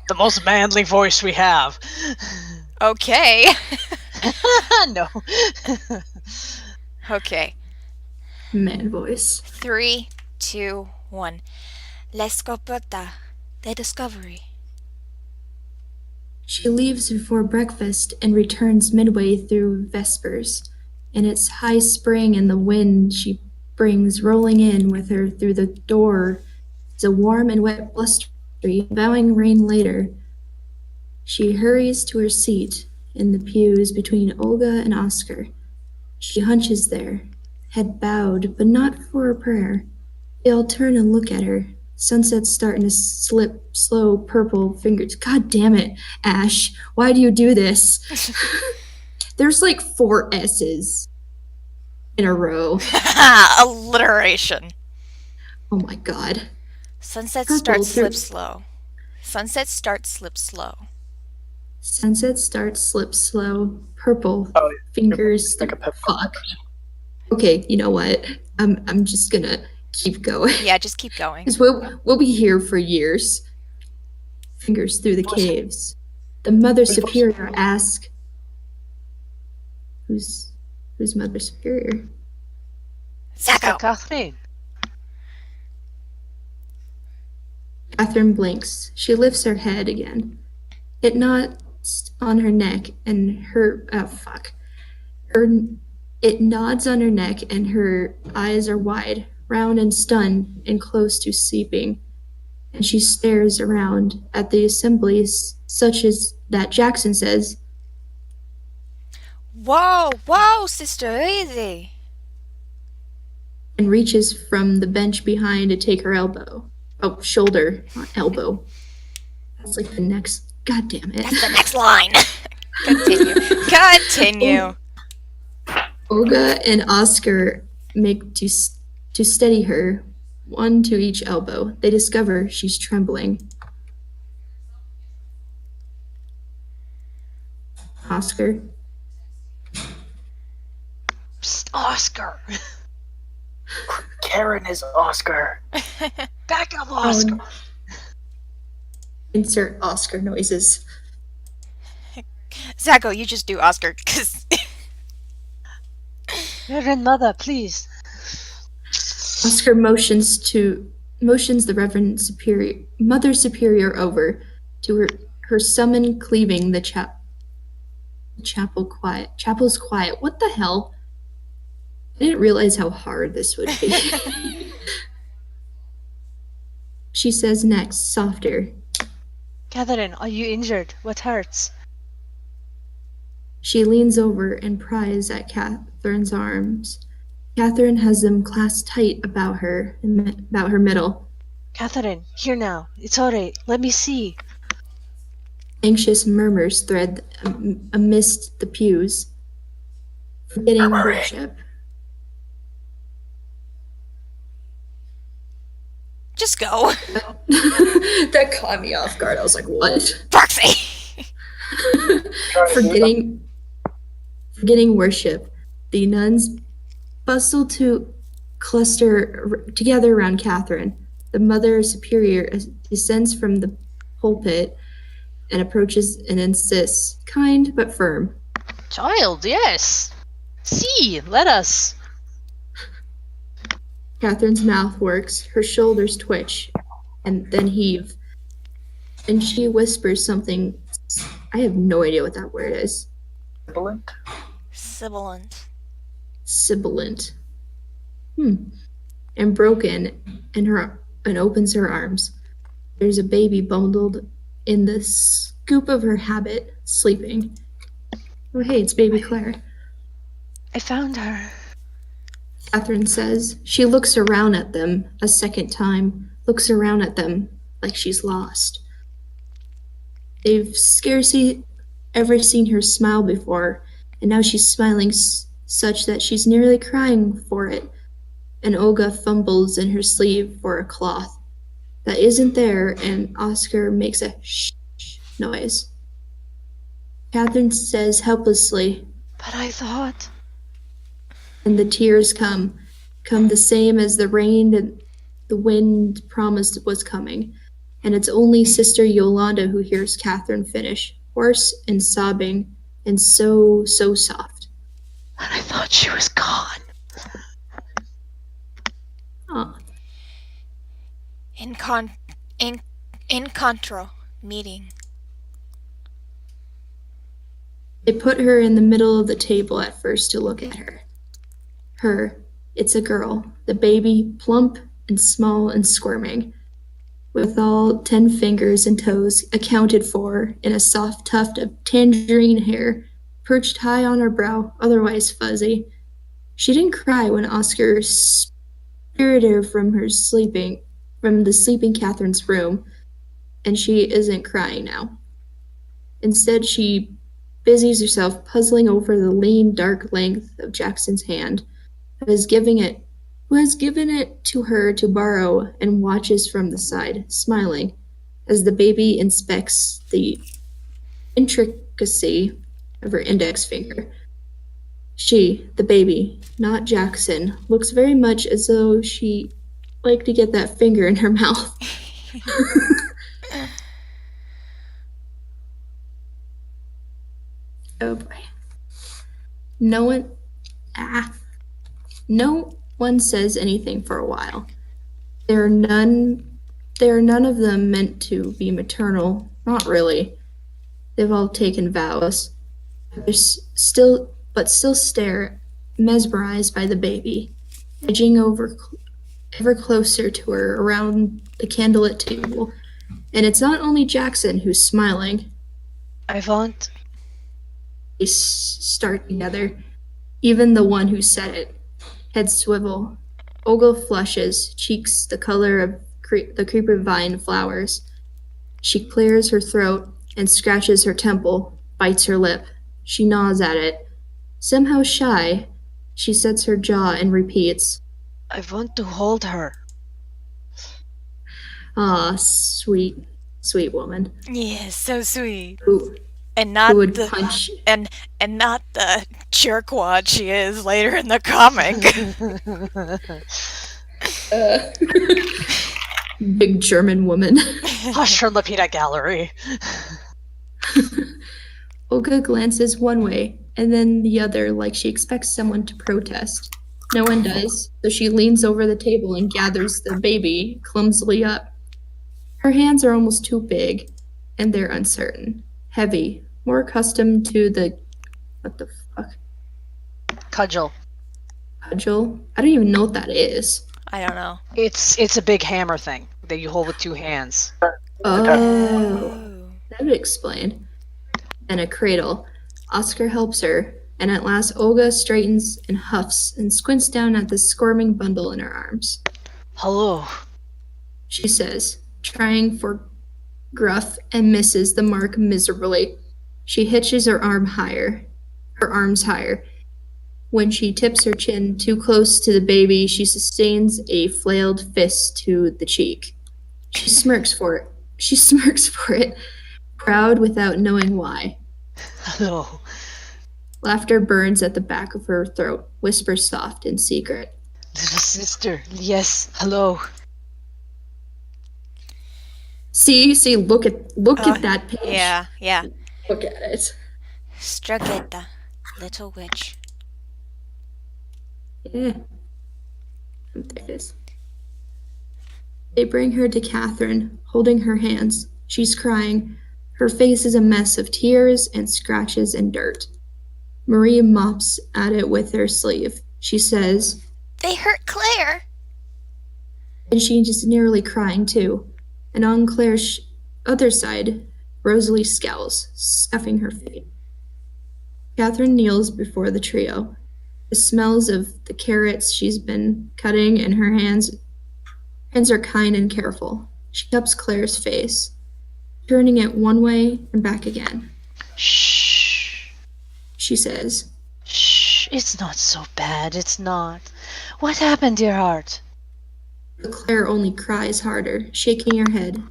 The most manly voice we have. Okay. No. Okay. Man voice. 3, 2, 1. L'escopeta. The discovery. She leaves before breakfast and returns midway through vespers. In its high spring and the wind she brings rolling in with her through the door is a warm and wet blustery, vowing rain later. She hurries to her seat in the pews between Olga and Oscar. She hunches there, head bowed, but not for a prayer. They all turn and look at her. Sunset's starting to slip slow purple fingers. God damn it, Ash. Why do you do this? There's like 4 S's in a row. Alliteration. Oh my god. Sunset Purple starts slip through- slow. Sunset starts slip slow. Sunset starts slip slow. Purple Oh, fingers. like a pep. Fuck. Okay, you know what? I'm just gonna keep going. Yeah, just keep going. Because we'll be here for years. Fingers through the caves. The Mother Superior asks, Who's Mother Superior? Zacco. Kathleen. Catherine blinks. She lifts her head again. It nods on her neck and her it nods on her neck and her eyes are wide, round and stunned and close to sleeping. And she stares around at the assemblies such as that Jackson says, Whoa, whoa, sister, easy. and reaches from the bench behind to take her shoulder, not elbow. That's like the next, god damn it. That's the next line. Continue. Olga and Oscar make to steady her, one to each elbow. They discover she's trembling. Oscar. Psst, Oscar. Karen is Oscar. Back up, Oscar. Insert Oscar noises. Zacco, you just do Oscar, because... Reverend Mother, please. Oscar motions the Reverend Superior, Mother Superior over to her summon cleaving the chapel's quiet. What the hell? I didn't realize how hard this would be. She says next, softer. Catherine, are you injured? What hurts? She leans over and pries at Catherine's arms. Catherine has them clasped tight about her middle. Catherine, here now. It's alright. Let me see. Anxious murmurs thread amidst the pews. Forgetting worship. Just go. That caught me off guard. I was like, what? Proxy. Forgetting worship, the nuns bustle to cluster together around Catherine. The Mother Superior descends from the pulpit and approaches and insists, kind but firm. Child, yes. See, let us. Catherine's mouth works, her shoulders twitch, and then heave. And she whispers something. I have no idea what that word is. Sibilant? Sibilant. Sibilant. And broken, and opens her arms. There's a baby bundled in the scoop of her habit, sleeping. Oh, hey, it's baby Claire. I found her. Catherine says. She looks around at them a second time, looks around at them like she's lost. They've scarcely ever seen her smile before, and now she's smiling such that she's nearly crying for it. And Olga fumbles in her sleeve for a cloth that isn't there, and Oscar makes a shh noise. Catherine says helplessly, But I thought... and the tears come the same as the rain and the wind promised was coming. and it's only Sister Yolanda who hears Catherine finish, hoarse and sobbing, and so soft. And I thought she was gone. Aw. Encontro meeting. They put her in the middle of the table at first to look at her. It's a girl, the baby, plump and small and squirming, with all 10 fingers and toes accounted for in a soft tuft of tangerine hair perched high on her brow, otherwise fuzzy. She didn't cry when Oscar spirited her from the sleeping Catherine's room, and she isn't crying now. Instead, she busies herself puzzling over the lean, dark length of Jackson's hand, who has given it to her to borrow, and watches from the side, smiling, as the baby inspects the intricacy of her index finger. She, the baby, not Jackson, looks very much as though she liked to get that finger in her mouth. Oh boy. No one says anything for a while. There are none of them meant to be maternal. Not really. They've all taken vows. They're still stare, mesmerized by the baby, edging over ever closer to her around the candlelit table. And it's not only Jackson who's smiling. I want. They start together. Even the one who said it. Head swivel. Olga flushes, cheeks the color of the creeper vine flowers. She clears her throat and scratches her temple, bites her lip. She gnaws at it. Somehow shy, she sets her jaw and repeats, I want to hold her. Ah, sweet woman. Yeah, so sweet. Who And not would the punch and not the jerkwad she is later in the comic. big German woman. Hush her, Lapita Gallery. Olga glances one way and then the other like she expects someone to protest. No one does, so she leans over the table and gathers the baby clumsily up. Her hands are almost too big, and they're uncertain, heavy, more accustomed to the... what the fuck? Cudgel. Cudgel? I don't even know what that is. I don't know. It's a big hammer thing that you hold with two hands. Oh, that would explain. And a cradle. Oscar helps her, and at last Olga straightens and huffs and squints down at the squirming bundle in her arms. Hello. She says, trying for gruff, and misses the mark miserably. She hitches her arms higher. When she tips her chin too close to the baby, she sustains a flailed fist to the cheek. She smirks for it, proud without knowing why. Hello. Laughter burns at the back of her throat, whispers soft in secret. Little sister. Yes. Hello. See, look at that page. Yeah. Look at it. Stragetta, little witch. Yeah. There it is. They bring her to Catherine, holding her hands. She's crying. Her face is a mess of tears and scratches and dirt. Marie mops at it with her sleeve. She says, They hurt Claire. and she's just nearly crying too. And on Claire's other side, Rosalie scowls, scuffing her feet. Catherine kneels before the trio. The smells of the carrots she's been cutting, and her hands are kind and careful. She cups Claire's face, turning it one way and back again. Shh. She says, Shh. It's not so bad. It's not. What happened, dear heart? but Claire only cries harder, shaking her head,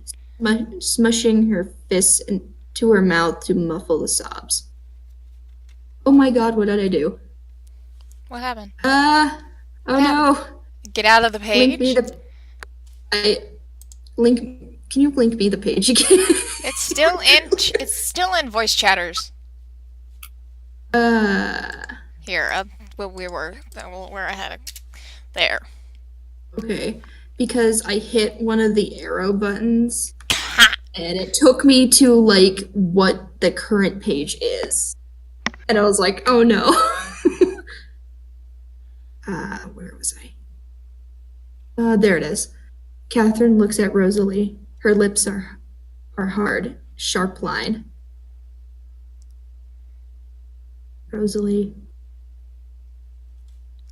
smushing her fists into her mouth to muffle the sobs. Oh my God, what did I do? What happened? Oh What happened? no! Get out of the Link page. me the. Can you link me the page again? It's still in voice chatters. Here, where I had it. There. Okay. Because I hit one of the arrow buttons and it took me to like what the current page is. And I was like, oh no. Where was I? There it is. Catherine looks at Rosalie. Her lips are hard, sharp line. Rosalie.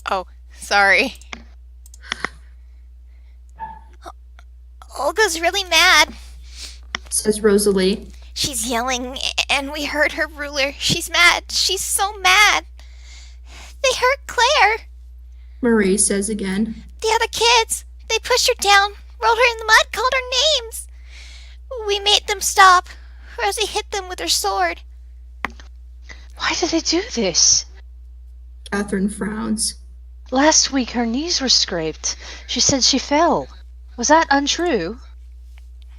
Oh, sorry. Olga's really mad, Says Rosalie. She's yelling, and we heard her ruler. She's mad. She's so mad. They hurt Claire. Marie says again. The other kids. They pushed her down, rolled her in the mud, called her names. We made them stop. Rosie hit them with her sword. Why did they do this? Catherine frowns. Last week her knees were scraped. She said she fell. Was that untrue?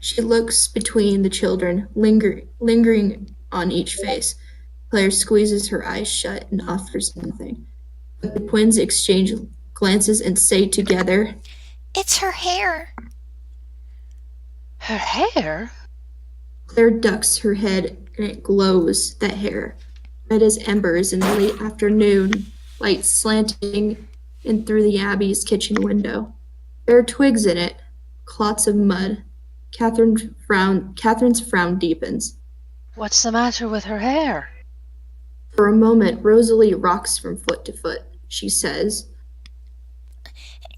She looks between the children, lingering on each face. Claire squeezes her eyes shut and offers nothing. But the twins exchange glances and say together, It's her hair. Her hair? Claire ducks her head and it glows, that hair, red as embers in the late afternoon, light slanting in through the Abbey's kitchen window. There are twigs in it, clots of mud. Catherine's frown deepens. What's the matter with her hair? For a moment, Rosalie rocks from foot to foot. She says,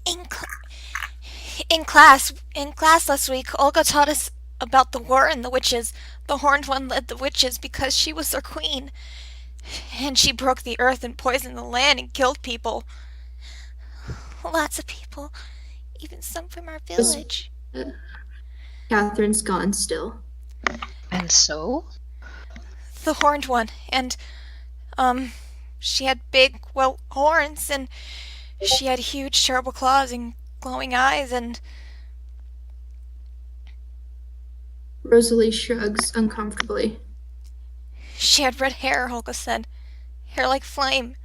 In class last week, Olga taught us about the war and the witches. The Horned One led the witches because she was their queen. And she broke the earth and poisoned the land and killed people. Lots of people. Even some from our village. Catherine's gone still. And so? The Horned One. And, she had big, horns, and she had huge, terrible claws and glowing eyes, and... Rosalie shrugs uncomfortably. She had red hair, Olga said. Hair like flame.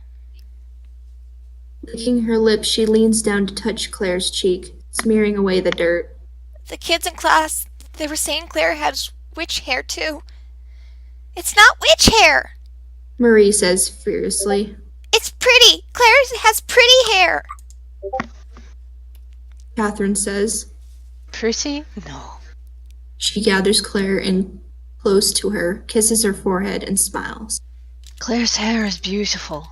Licking her lips, she leans down to touch Claire's cheek, smearing away the dirt. The kids in class, they were saying Claire has witch hair, too. It's not witch hair! Marie says fiercely. It's pretty! Claire has pretty hair! Catherine says. Pretty? No. She gathers Claire in close to her, kisses her forehead, and smiles. Claire's hair is beautiful.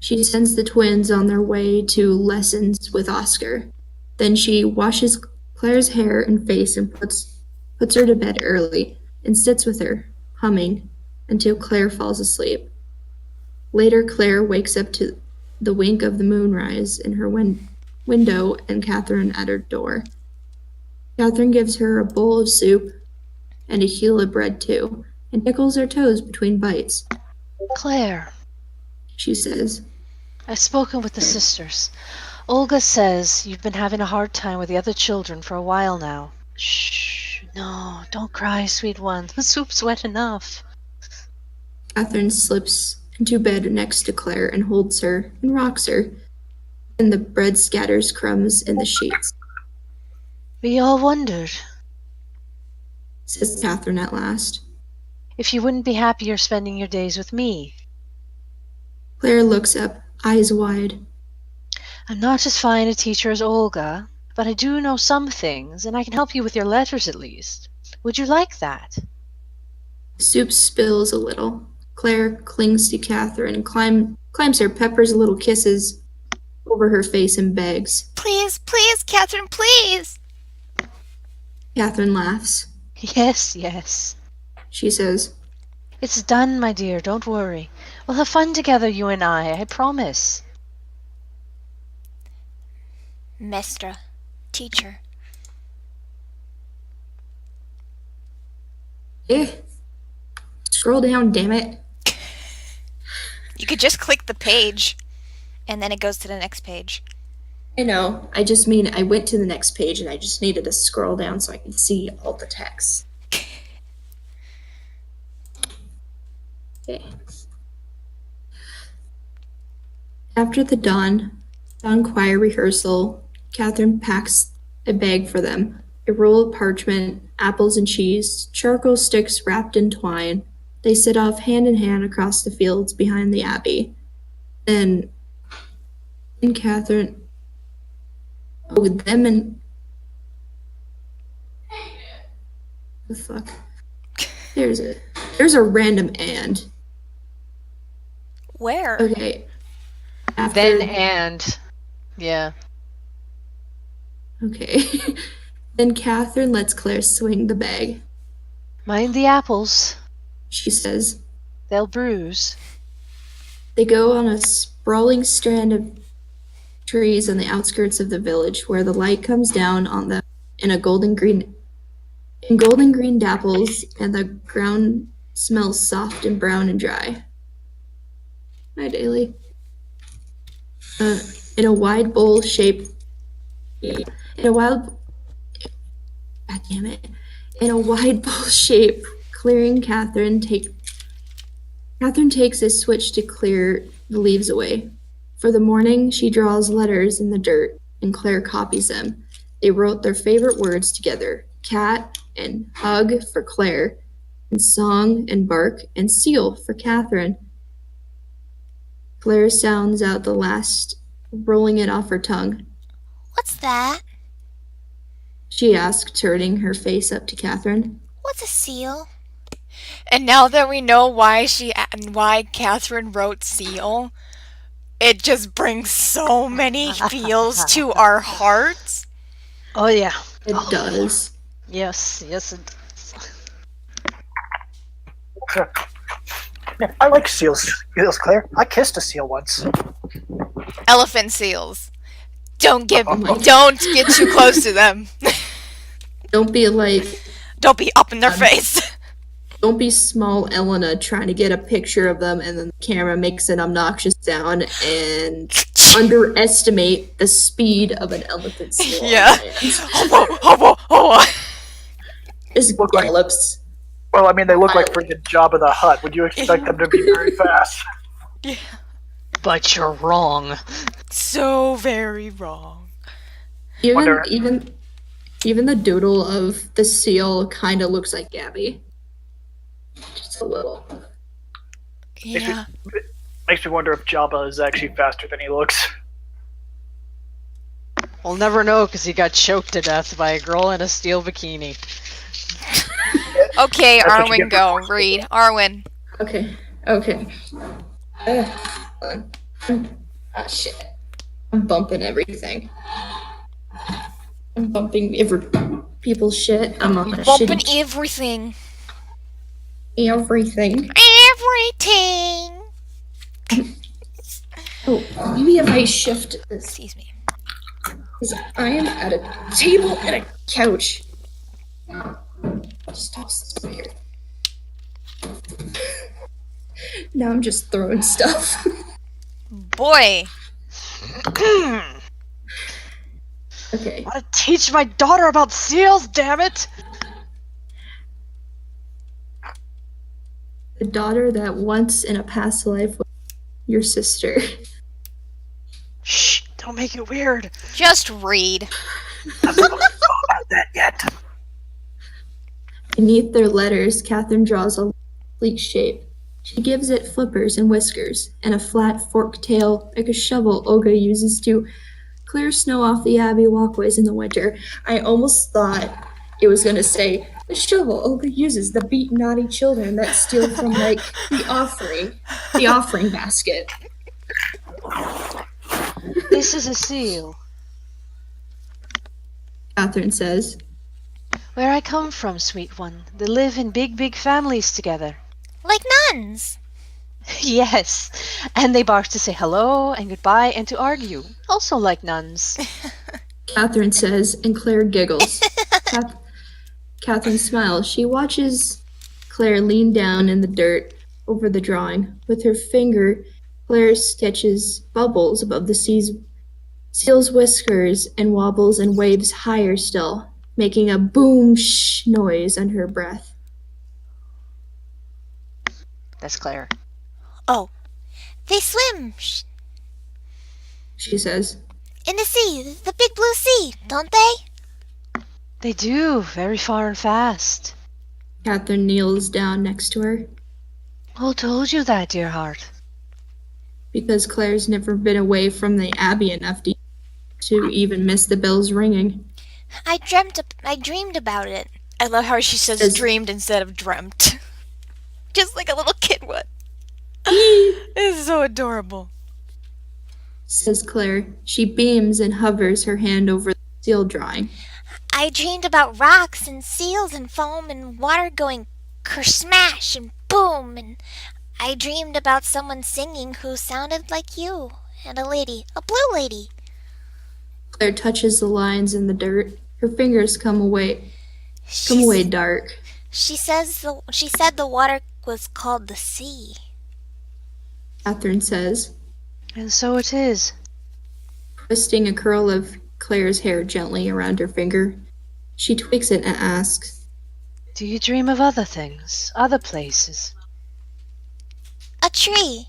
She sends the twins on their way to lessons with Oscar. Then she washes Claire's hair and face and puts her to bed early and sits with her, humming, until Claire falls asleep. Later, Claire wakes up to the wink of the moonrise in her window and Catherine at her door. Catherine gives her a bowl of soup and a heel of bread too, and tickles her toes between bites. Claire, She says, I've spoken with the sisters. Olga says you've been having a hard time with the other children for a while now. Shh, no, don't cry, sweet one. The soup's wet enough. Catherine slips into bed next to Claire and holds her and rocks her, and the bread scatters crumbs in the sheets. We all wondered Says Catherine at last. if you wouldn't be happier spending your days with me. Claire looks up, eyes wide. I'm not as fine a teacher as Olga, but I do know some things, and I can help you with your letters at least. Would you like that? Soup spills a little. Claire clings to Catherine and climbs her, peppers little kisses over her face and begs. Please, please, Catherine, please! Catherine laughs. Yes, yes. She says, It's done, my dear, don't worry. We'll have fun together, you and I promise. Mestra, teacher. Scroll down, damn it. You could just click the page, and then it goes to the next page. I know. I just mean I went to the next page and I just needed to scroll down so I could see all the text. Okay. After the dawn choir rehearsal, Catherine packs a bag for them. A roll of parchment, apples and cheese, charcoal sticks wrapped in twine. They set off hand in hand across the fields behind the abbey. Then, Catherine, with them and the fuck. There's a random and. Where? Okay. Yeah. Okay. Then Catherine lets Claire swing the bag. Mind the apples. She says. They'll bruise. They go on a sprawling strand of trees on the outskirts of the village where the light comes down on them in golden green dapples, and the ground smells soft and brown and dry. Hi, Daly. In a wide bowl shape. Clearing Catherine takes a switch to clear the leaves away. For the morning, she draws letters in the dirt, and Claire copies them. They wrote their favorite words together: cat and hug for Claire, and song and bark and seal for Catherine. Claire sounds out the last, rolling it off her tongue. What's that? She asked, turning her face up to Catherine. What's a seal? And now that we know why Catherine wrote seal, it just brings so many feels to our hearts. Oh, yeah. It does. Yes, it does. Yeah, I like seals, Claire. I kissed a seal once. Elephant seals. Don't get too close to them. Don't be Don't be up in their face. Don't be small Elena trying to get a picture of them and then the camera makes an obnoxious sound and underestimate the speed of an elephant seal. Yeah. Just gallops. Well, I mean, they look like friggin' Jabba the Hutt. Would you expect them to be very fast? Yeah. But you're wrong. So very wrong. Even the doodle of the seal kind of looks like Gabby. Just a little. Yeah. Makes me wonder if Jabba is actually faster than he looks. We'll never know because he got choked to death by a girl in a steel bikini. Okay, That's what you Arwen, get go. for Read. Arwen. Okay. Ah, shit. I'm bumping everything. I'm bumping people's shit. I'm on a Bumping shitty everything. everything. Everything. Oh, maybe if I shift this, Excuse me. because I am at a table and a couch. Just toss this over here. Now I'm just throwing stuff. Boy. Okay. I want to teach my daughter about seals, damn it! The daughter that once in a past life was your sister. Shh, don't make it weird. Just read. I'm not about that yet. Beneath their letters, Catherine draws a sleek shape. She gives it flippers and whiskers, and a flat forked tail like a shovel Olga uses to clear snow off the abbey walkways in the winter. I almost thought it was going to say, the shovel Olga uses to beat naughty children that steal from, like, the offering basket. This is a seal. Catherine says. Where I come from, sweet one. They live in big, big families together. Like nuns. Yes, and they bark to say hello and goodbye and to argue, also like nuns. Catherine says, and Claire giggles. Catherine smiles. She watches Claire lean down in the dirt over the drawing. With her finger, Claire sketches bubbles above the sea's Seal's whiskers and wobbles and waves higher still, making a boom shh noise under her breath. That's Claire. Oh, they swim She says. in the sea, the big blue sea, don't they? They do, very far and fast. Catherine kneels down next to her. Who told you that, dear heart? Because Claire's never been away from the Abbey enough to even miss the bells ringing. I dreamed about it. I love how she says Says- dreamed instead of dreamt. Just like a little kid would. It's so adorable. Says Claire. She beams and hovers her hand over the seal drawing. I dreamed about rocks and seals and foam and water going kersmash and boom, and I dreamed about someone singing who sounded like you and a lady, a blue lady. Claire touches the lines in the dirt. Her fingers come away dark. She said the water was called the sea. Catherine says, And so it is. twisting a curl of Claire's hair gently around her finger. She tweaks it and asks, Do you dream of other things, other places? A tree.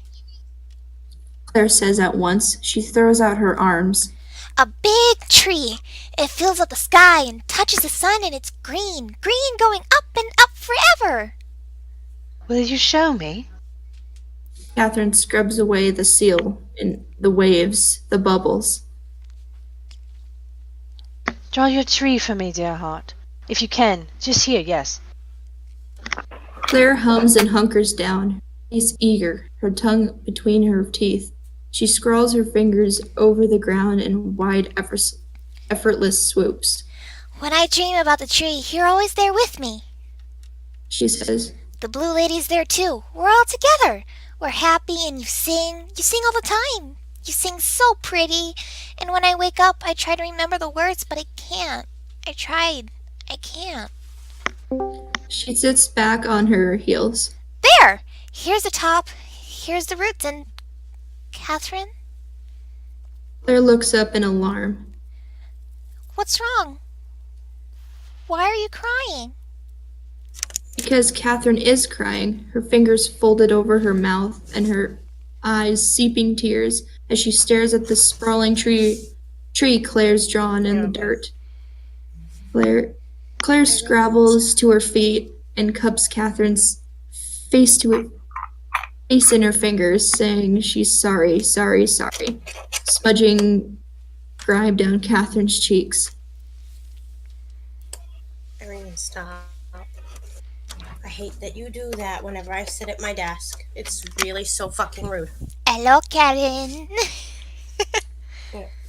Claire says at once. She throws out her arms. A big tree. It fills up the sky and touches the sun, and it's green. Green going up and up forever. Will you show me? Catherine scrubs away the seal and the waves, the bubbles. Draw your tree for me, dear heart. If you can. Just here, yes. Claire hums and hunkers down, face eager, her tongue between her teeth. She scrawls her fingers over the ground in wide, effortless swoops. When I dream about the tree, you're always there with me. She says, The blue lady's there too. We're all together. We're happy and you sing. You sing all the time. You sing so pretty. And when I wake up, I try to remember the words, but I can't. I tried. I can't. She sits back on her heels. There! Here's the top. Here's the roots. And Catherine, Claire looks up in alarm. what's wrong? Why are you crying? Because Catherine is crying, her fingers folded over her mouth and her eyes seeping tears as she stares at the sprawling tree Claire's drawn in the dirt. Claire scrabbles to her feet and cups Catherine's face in her fingers, saying she's sorry, smudging grime down Catherine's cheeks. Irene, stop. I hate that you do that whenever I sit at my desk. It's really so fucking rude. Hello, Karen.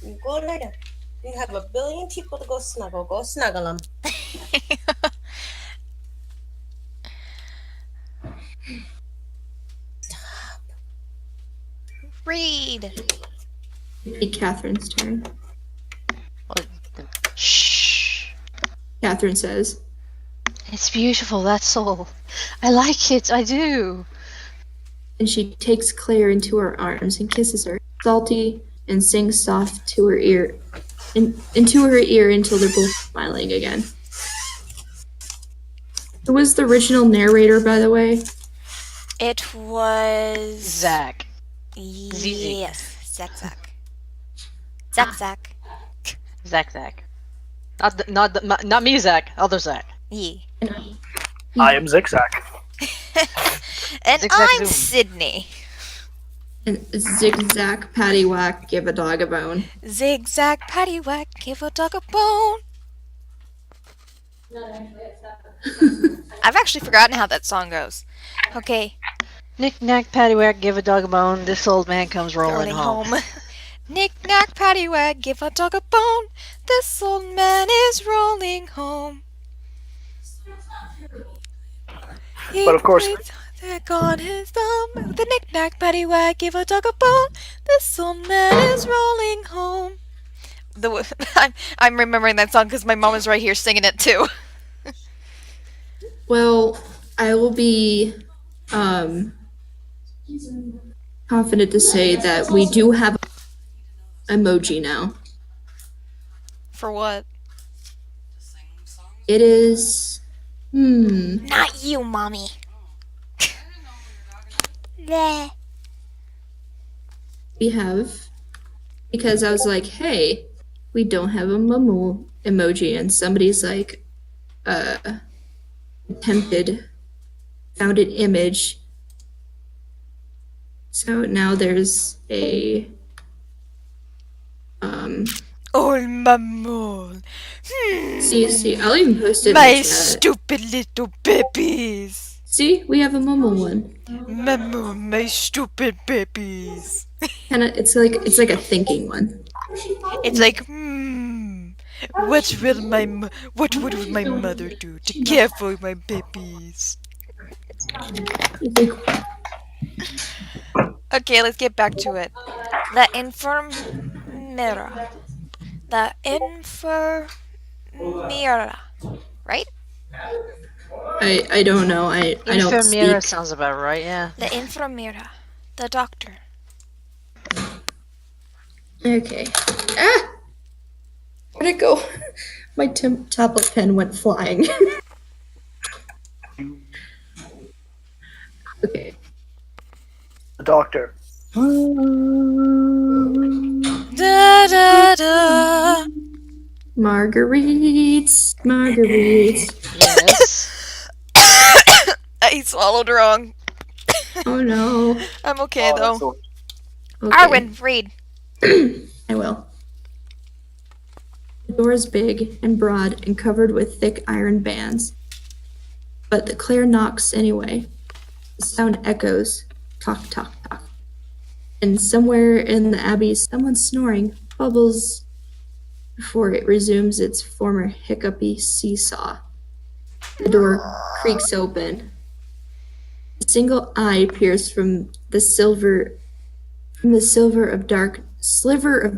You go lie down. You have a billion people to go snuggle. Go snuggle them. Read. It's Catherine's turn. Shh. Catherine says, It's beautiful, that's all. I like it, I do. and she takes Claire into her arms and kisses her, salty, and sings soft to her ear, into her ear until they're both smiling again. Who was the original narrator, by the way? It was... Zach. Yes. Zach. Zach. Not me, Zach. Other Zach. Ye. I am Zigzag. And Zigzag I'm Zoom. Sydney. And zigzag, paddywhack, give a dog a bone. Zigzag, paddywhack, give a dog a bone. I've actually forgotten how that song goes. Okay, Knick-knack, paddywhack, give a dog a bone. This old man comes rolling home. Knick-knack, paddywhack, give a dog a bone. This old man is rolling home. But of course- They're on his thumb. With a knick-knack, paddywhack, give a dog a bone. This old man is rolling home. I'm remembering that song because my mom is right here singing it too. Well, I will be confident to say that we do have emoji now. For what? It is. Not you, Mommy. Bleh. We have. Because I was like, hey, we don't have a mumu emoji. And somebody's like, attempted, found an image. So now there's a. Oh, Mamoon. See, I'll even post it in My the chat. stupid little babies. See, we have a mumu one. Mamoon, my stupid babies. Kinda, it's like a thinking one. It's like, what would my mother do to care for my babies? It's like, Okay, let's get back to it. The infirmera. The infirmera. Right? I don't know. I don't Enfermera speak. sounds about right, yeah. The infirmera. The doctor. Okay. Ah! Where'd it go? My tablet pen went flying. Okay. The doctor. Da da da. Marguerites. Yes. I swallowed wrong. Oh no. I'm okay Oh, that's though. the- Okay. Arwen, read. I will. The door is big and broad and covered with thick iron bands. But the Claire knocks anyway. The sound echoes. Talk, talk, talk. And somewhere in the abbey, someone's snoring bubbles before it resumes its former hiccupy seesaw. The door creaks open. A single eye peers from the sliver of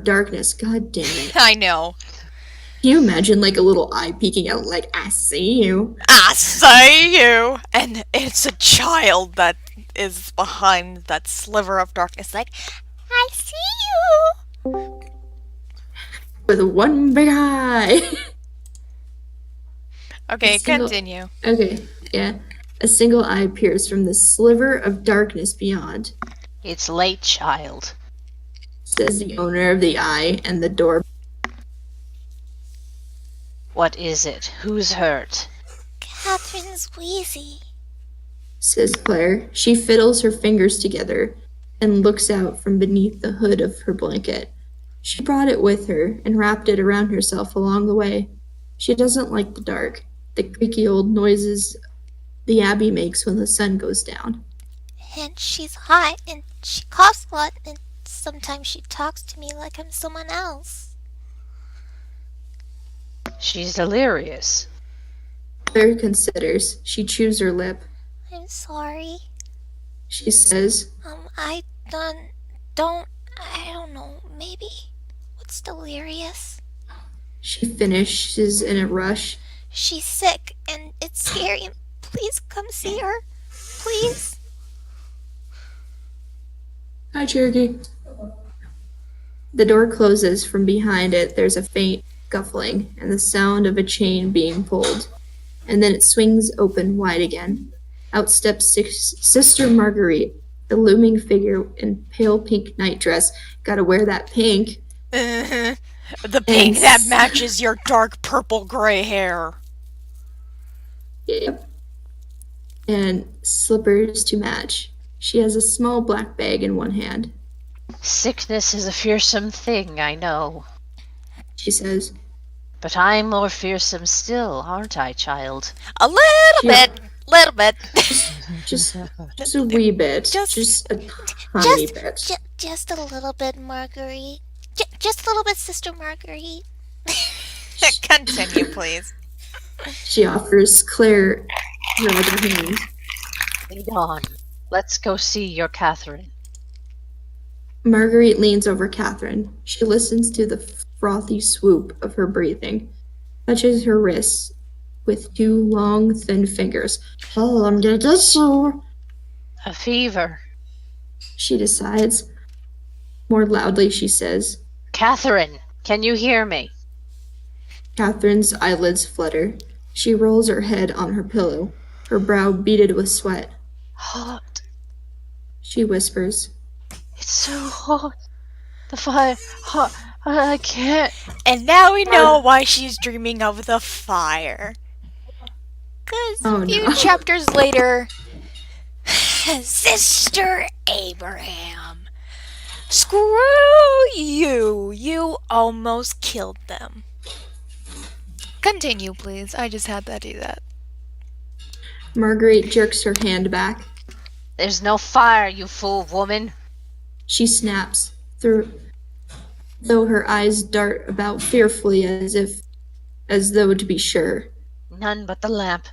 darkness. God damn it. I know. Can you imagine like a little eye peeking out like, I see you? I see you. And it's a child that is behind that sliver of darkness, like, I see you. With one big eye. Okay, Single- continue. Okay, yeah. A single eye peers from the sliver of darkness beyond, It's late, child. says the owner of the eye, and the door. What is it? Who's hurt? Catherine's wheezy. Says Claire. She fiddles her fingers together and looks out from beneath the hood of her blanket. She brought it with her and wrapped it around herself along the way. She doesn't like the dark, the creaky old noises the abbey makes when the sun goes down. And she's hot, and she coughs a lot, and sometimes she talks to me like I'm someone else. She's delirious. Claire considers. She chews her lip. I'm sorry. She says, I don't know, maybe? What's delirious? she finishes in a rush. She's sick, and it's scary. Please come see her. Please. Hi, Cherokee. The door closes from behind it. There's a faint scuffling and the sound of a chain being pulled. And then it swings open wide again. Out steps Sister Marguerite, the looming figure in pale pink nightdress. Gotta wear that pink. The pink that matches your dark purple gray hair. Yep. And slippers to match. She has a small black bag in one hand. Sickness is a fearsome thing, I know. She says, But I'm more fearsome still, aren't I, child? A little Yeah. bit. Little bit. just a wee bit. Just a tiny bit. Just a little bit, Marguerite. Just a little bit, Sister Marguerite. Continue, please. She offers Claire her other hand. Lead on. Let's go see your Catherine. Marguerite leans over Catherine. She listens to the frothy swoop of her breathing, touches her wrists with two long, thin fingers. Oh, I'm gonna get you. A fever. She decides. More loudly, she says, Catherine, can you hear me? Catherine's eyelids flutter. She rolls her head on her pillow, her brow beaded with sweat. Hot. She whispers, It's so hot. The fire. Hot. I can't. And now we know why she's dreaming of the fire. 'Cause Oh, a few no. chapters later, Sister Abraham. Screw you. You almost killed them. Continue, please. I just had to do that. Marguerite jerks her hand back. There's no fire, you fool woman. She snaps, though her eyes dart about fearfully as though to be sure. None but the lamp.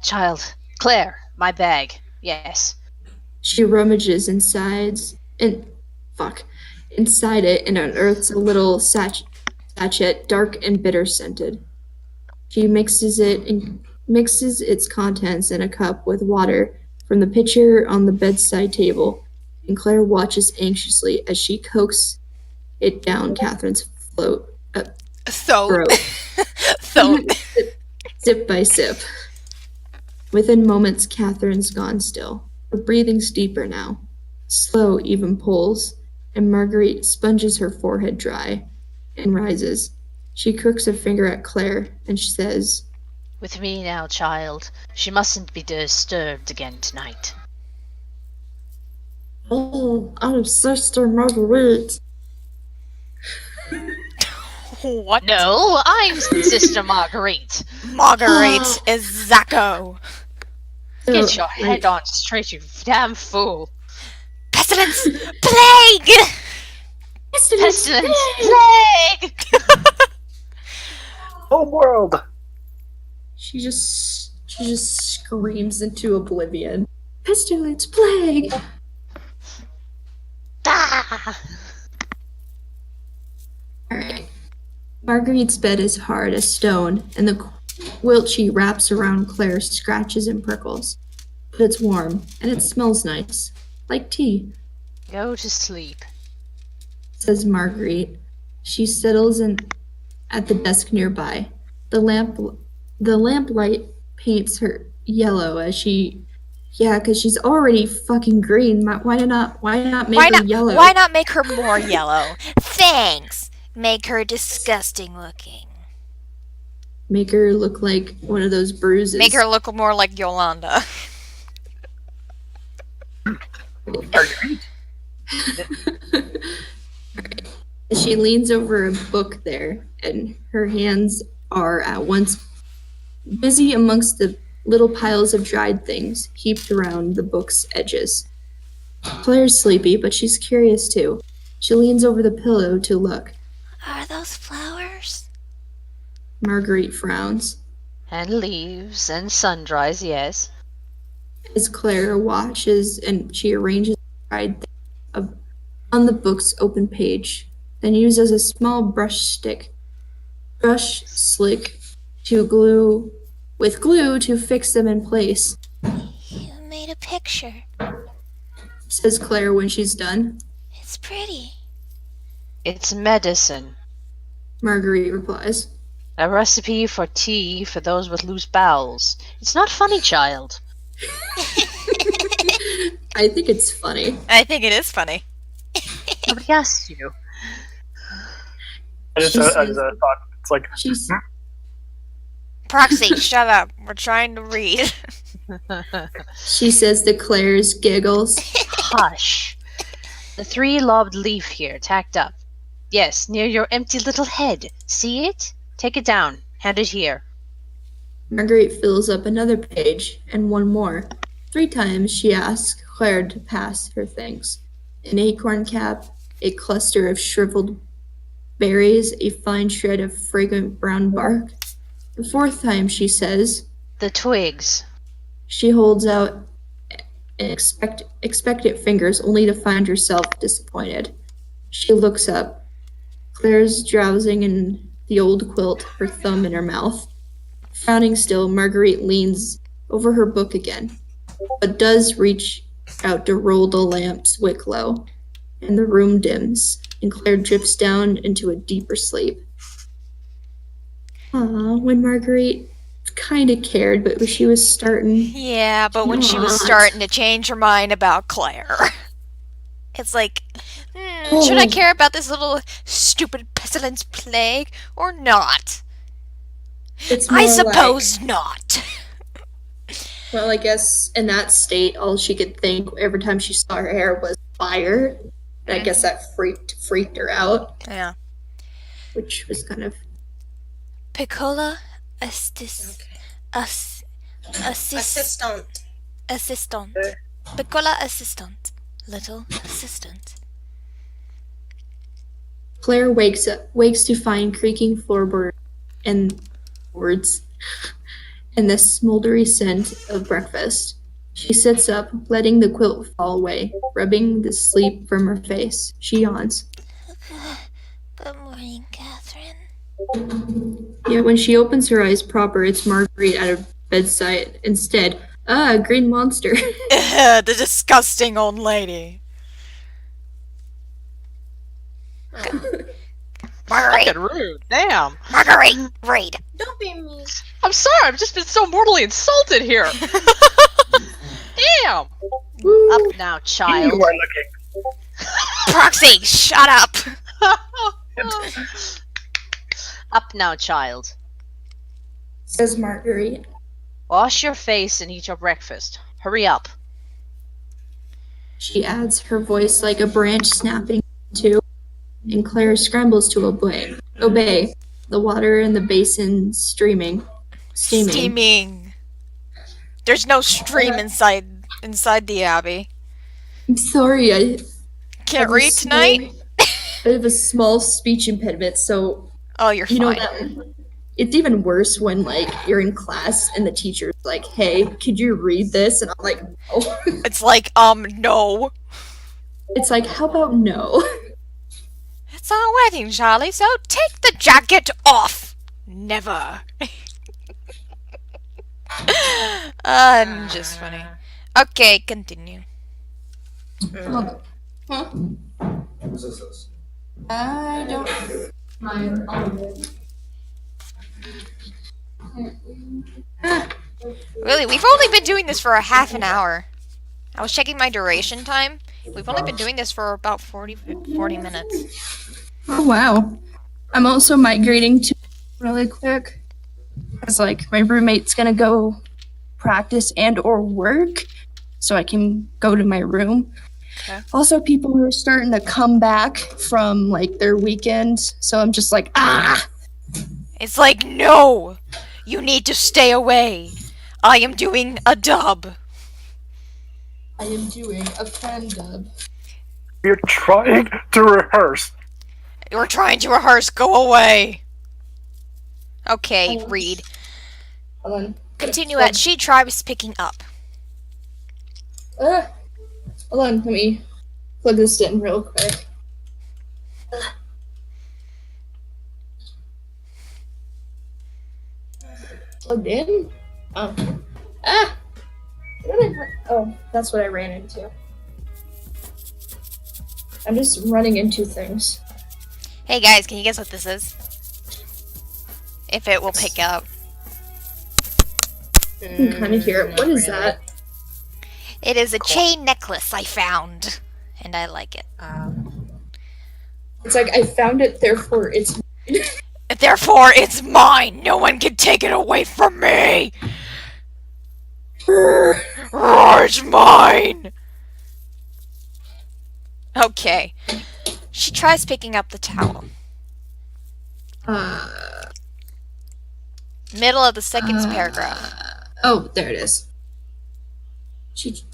Child. Claire, my bag. Yes. She rummages inside it and unearths a little sachet, dark and bitter scented. She mixes its contents in a cup with water from the pitcher on the bedside table, and Claire watches anxiously as she coaxes it down Catherine's throat, Throat. sip by sip. Within moments, Catherine's gone still. Her breathing's deeper now, slow, even pulls, and Marguerite sponges her forehead dry and rises. She crooks a finger at Claire, and she says, With me now, child. She mustn't be disturbed again tonight. "Oh, I'm Sister Marguerite." What? No, I'm Sister Marguerite. Marguerite is Zacco. Get your head on straight, you damn fool. Pestilence! Plague! Pestilence! Plague! Whole world. She just screams into oblivion. Pestilence, plague! Ah! Alright. Marguerite's bed is hard as stone, and the quilt she wraps around Claire scratches and prickles. But it's warm, and it smells nice. Like tea, Go to sleep. says Marguerite. She settles in at the desk nearby. The lamplight paints her yellow as she... Yeah, because she's already fucking green. Why not make her yellow? Why not make her more yellow? Thanks. Make her disgusting looking. Make her look like one of those bruises. Make her look more like Yolanda. Marguerite. She leans over a book there, and her hands are at once busy amongst the little piles of dried things heaped around the book's edges. Claire's sleepy, but she's curious too. She leans over the pillow to look. Are those flowers? Marguerite frowns. And leaves and sundries, yes. As Claire watches and she arranges dried things on the book's open page, then uses a small brush slick to glue to fix them in place, You made a picture. says Claire when she's done. It's pretty. It's medicine. Marguerite replies. A recipe for tea for those with loose bowels. It's not funny, child. I think it's funny. I think it is funny. Nobody asked you. I just She I says- just thought it's like She's Proxy, shut up. We're trying to read. She says to Claire's giggles. Hush. The 3-lobed leaf here, tacked up. Yes, near your empty little head. See it? Take it down. Hand it here. Marguerite fills up another page and one more. 3 times she asks Claire to pass her things. An acorn cap, a cluster of shriveled berries, a fine shred of fragrant brown bark. The 4th time she says, The twigs. she holds out expectant fingers only to find herself disappointed. She looks up. Claire's drowsing in the old quilt, her thumb in her mouth. Frowning still, Marguerite leans over her book again, but does reach out to roll the lamp's wick low, and the room dims, and Claire drifts down into a deeper sleep. When Marguerite kind of cared, but when she was starting, Yeah, but when she was not. starting to change her mind about Claire, it's like, should I care about this little stupid pestilence plague or not? It's I more suppose not. well, I guess in that state, all she could think every time she saw her hair was fire. And I guess that freaked her out, Yeah. which was kind of Piccola Okay. assistant. Assistant. Piccola assistant. Little assistant. Claire wakes to find creaking floorboard and boards and the smoldery scent of breakfast. She sits up, letting the quilt fall away, rubbing the sleep from her face. She yawns. Good morning, Catherine. Yet when she opens her eyes proper, it's Marguerite at her bedside. Instead, a green monster. The disgusting old lady. Marguerite! Fucking rude. Damn. Marguerite! Read! Don't be mean. I'm sorry. I've just been so mortally insulted here. Damn. Up now, child. You are looking. Proxy, shut up! Up now, child. Says Marguerite. Wash your face and eat your breakfast. Hurry up. She adds, her voice like a branch snapping in two, and Claire scrambles to obey. The water in the basin steaming. Steaming. There's no stream inside the abbey. I'm sorry, I Can't have a read tonight? I have a small speech impediment, so Oh, you're you know fine. that it's even worse when like you're in class and the teacher's like, "Hey, could you read this?" And I'm like, "No." It's like, no. It's like, "How about no?" It's our wedding, Charlie, so take the jacket off. Never. I'm just funny. Okay, continue. Huh? I don't. Really, we've only been doing this for a half an hour. I was checking my duration time. We've only been doing this for about 40 minutes. Oh wow! I'm also migrating to really quick, because like my roommate's gonna go practice and or work, so I can go to my room. Okay. Also, people are starting to come back from like their weekends, so I'm just like, ah! It's like, no! You need to stay away. I am doing a dub. I am doing a fan dub. You're trying to rehearse. We're trying to rehearse. Go away. Okay, read. Hold on. Continue at She Tribes Picking Up. Hold on, let me plug this in real quick. Plugged in? Oh. Ah! Oh, that's what I ran into. I'm just running into things. Hey guys, can you guess what this is? If it will pick up. I can kind of hear it. What is that? It is a chain necklace I found. And I like it. It's like I found it, therefore it's. Therefore, it's mine! No one can take it away from me! It's mine! Okay. She tries picking up the towel. Middle of the second paragraph. Oh, there it is. She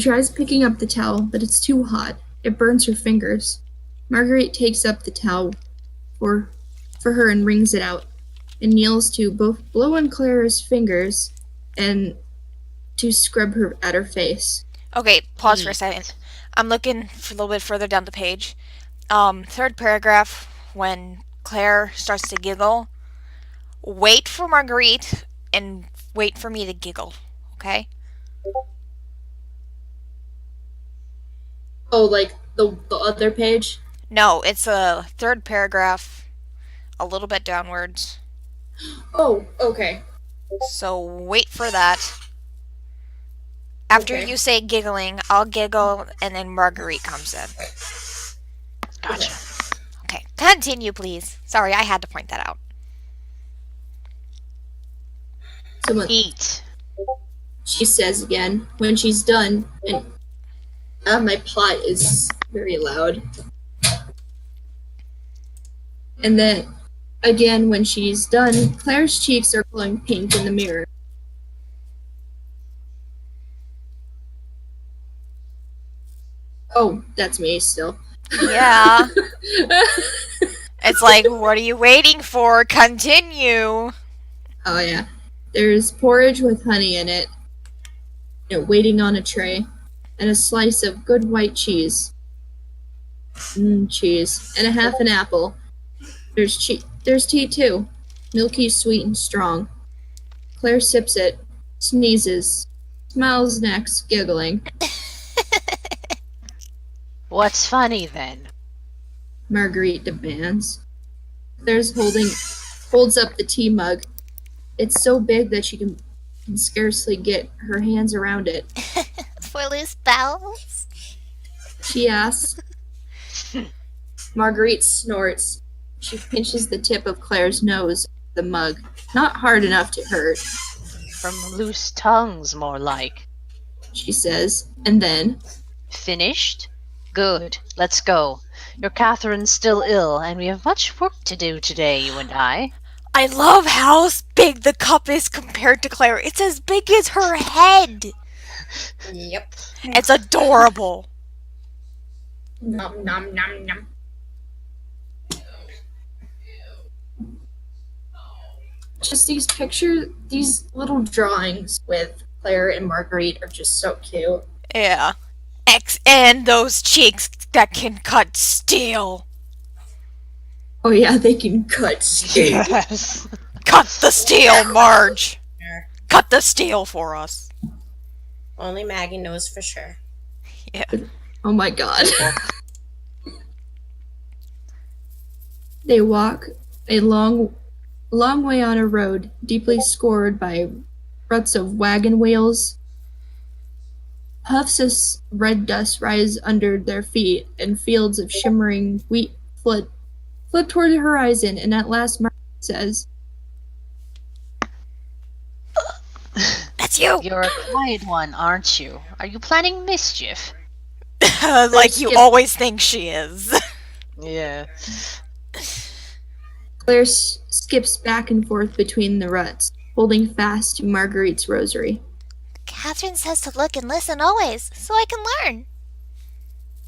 tries picking up the towel, but it's too hot. It burns her fingers. Marguerite takes up the towel for her and wrings it out, and kneels to both blow on Clara's fingers and to scrub her at her face. Okay, pause for a second. I'm looking a little bit further down the page. Third paragraph, when Claire starts to giggle. Wait for Marguerite and wait for me to giggle, okay? Oh, like the other page? No, it's a third paragraph a little bit downwards. Oh, okay. So wait for that. After Okay. you say giggling, I'll giggle, and then Marguerite comes in. Gotcha. Okay, continue, please. Sorry, I had to point that out. Someone, Eat. she says again when she's done, and my pot is very loud. And then again when she's done, Claire's cheeks are glowing pink in the mirror. Oh, that's me still. Yeah. It's like, what are you waiting for? Continue. Oh yeah. There's porridge with honey in it, waiting on a tray, and a slice of good white cheese. Cheese. And a half an apple. There's tea too. Milky, sweet, and strong. Claire sips it, sneezes, smiles next, giggling. What's funny then? Marguerite demands. Claire's holds up the tea mug. It's so big that she can scarcely get her hands around it. For loose bowels? She asks. Marguerite snorts. She pinches the tip of Claire's nose, the mug. Not hard enough to hurt, From loose tongues, more like. she says, and then, Finished? Good. Let's go. Your Catherine's still ill, and we have much work to do today, you and I. I love how big the cup is compared to Claire. It's as big as her head. Yep. It's adorable. nom nom nom nom. Just these little drawings with Claire and Marguerite are just so cute. Yeah. And those cheeks that can cut steel. Oh yeah, they can cut steel. Yes. Cut the steel, Marge. Sure. Cut the steel for us. Only Maggie knows for sure. Yeah. Oh my god. They walk a long way on a road, deeply scored by ruts of wagon wheels. Puffs of red dust rise under their feet, and fields of shimmering wheat float toward the horizon, and at last Mark says, That's you. You're a quiet one, aren't you? Are you planning mischief? Like you always think she is. Yeah. Claire skips back and forth between the ruts, holding fast to Marguerite's rosary. Catherine says to look and listen always, so I can learn.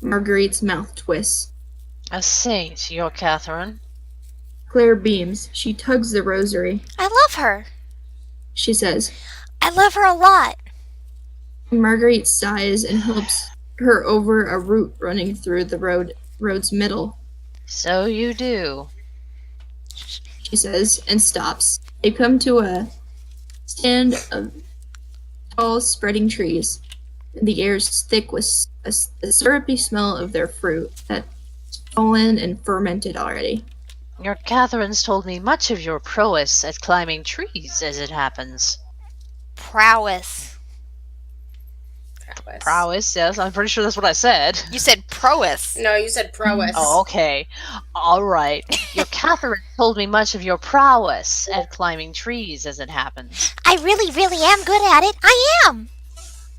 Marguerite's mouth twists. A saint, your Catherine. Claire beams. She tugs the rosary. I love her. She says, I love her a lot. Marguerite sighs and helps her over a root running through the road's middle. So you do. She says, and stops. They come to a stand of tall, spreading trees. The air is thick with the syrupy smell of their fruit that's fallen and fermented already. Your Catherine's told me much of your prowess at climbing trees, as it happens. Prowess. Prowess, yes, I'm pretty sure that's what I said. You said prowess. No, you said prowess. Oh, okay. All right. Your Catherine told me much of your prowess at climbing trees, as it happens. I really, really am good at it. I am.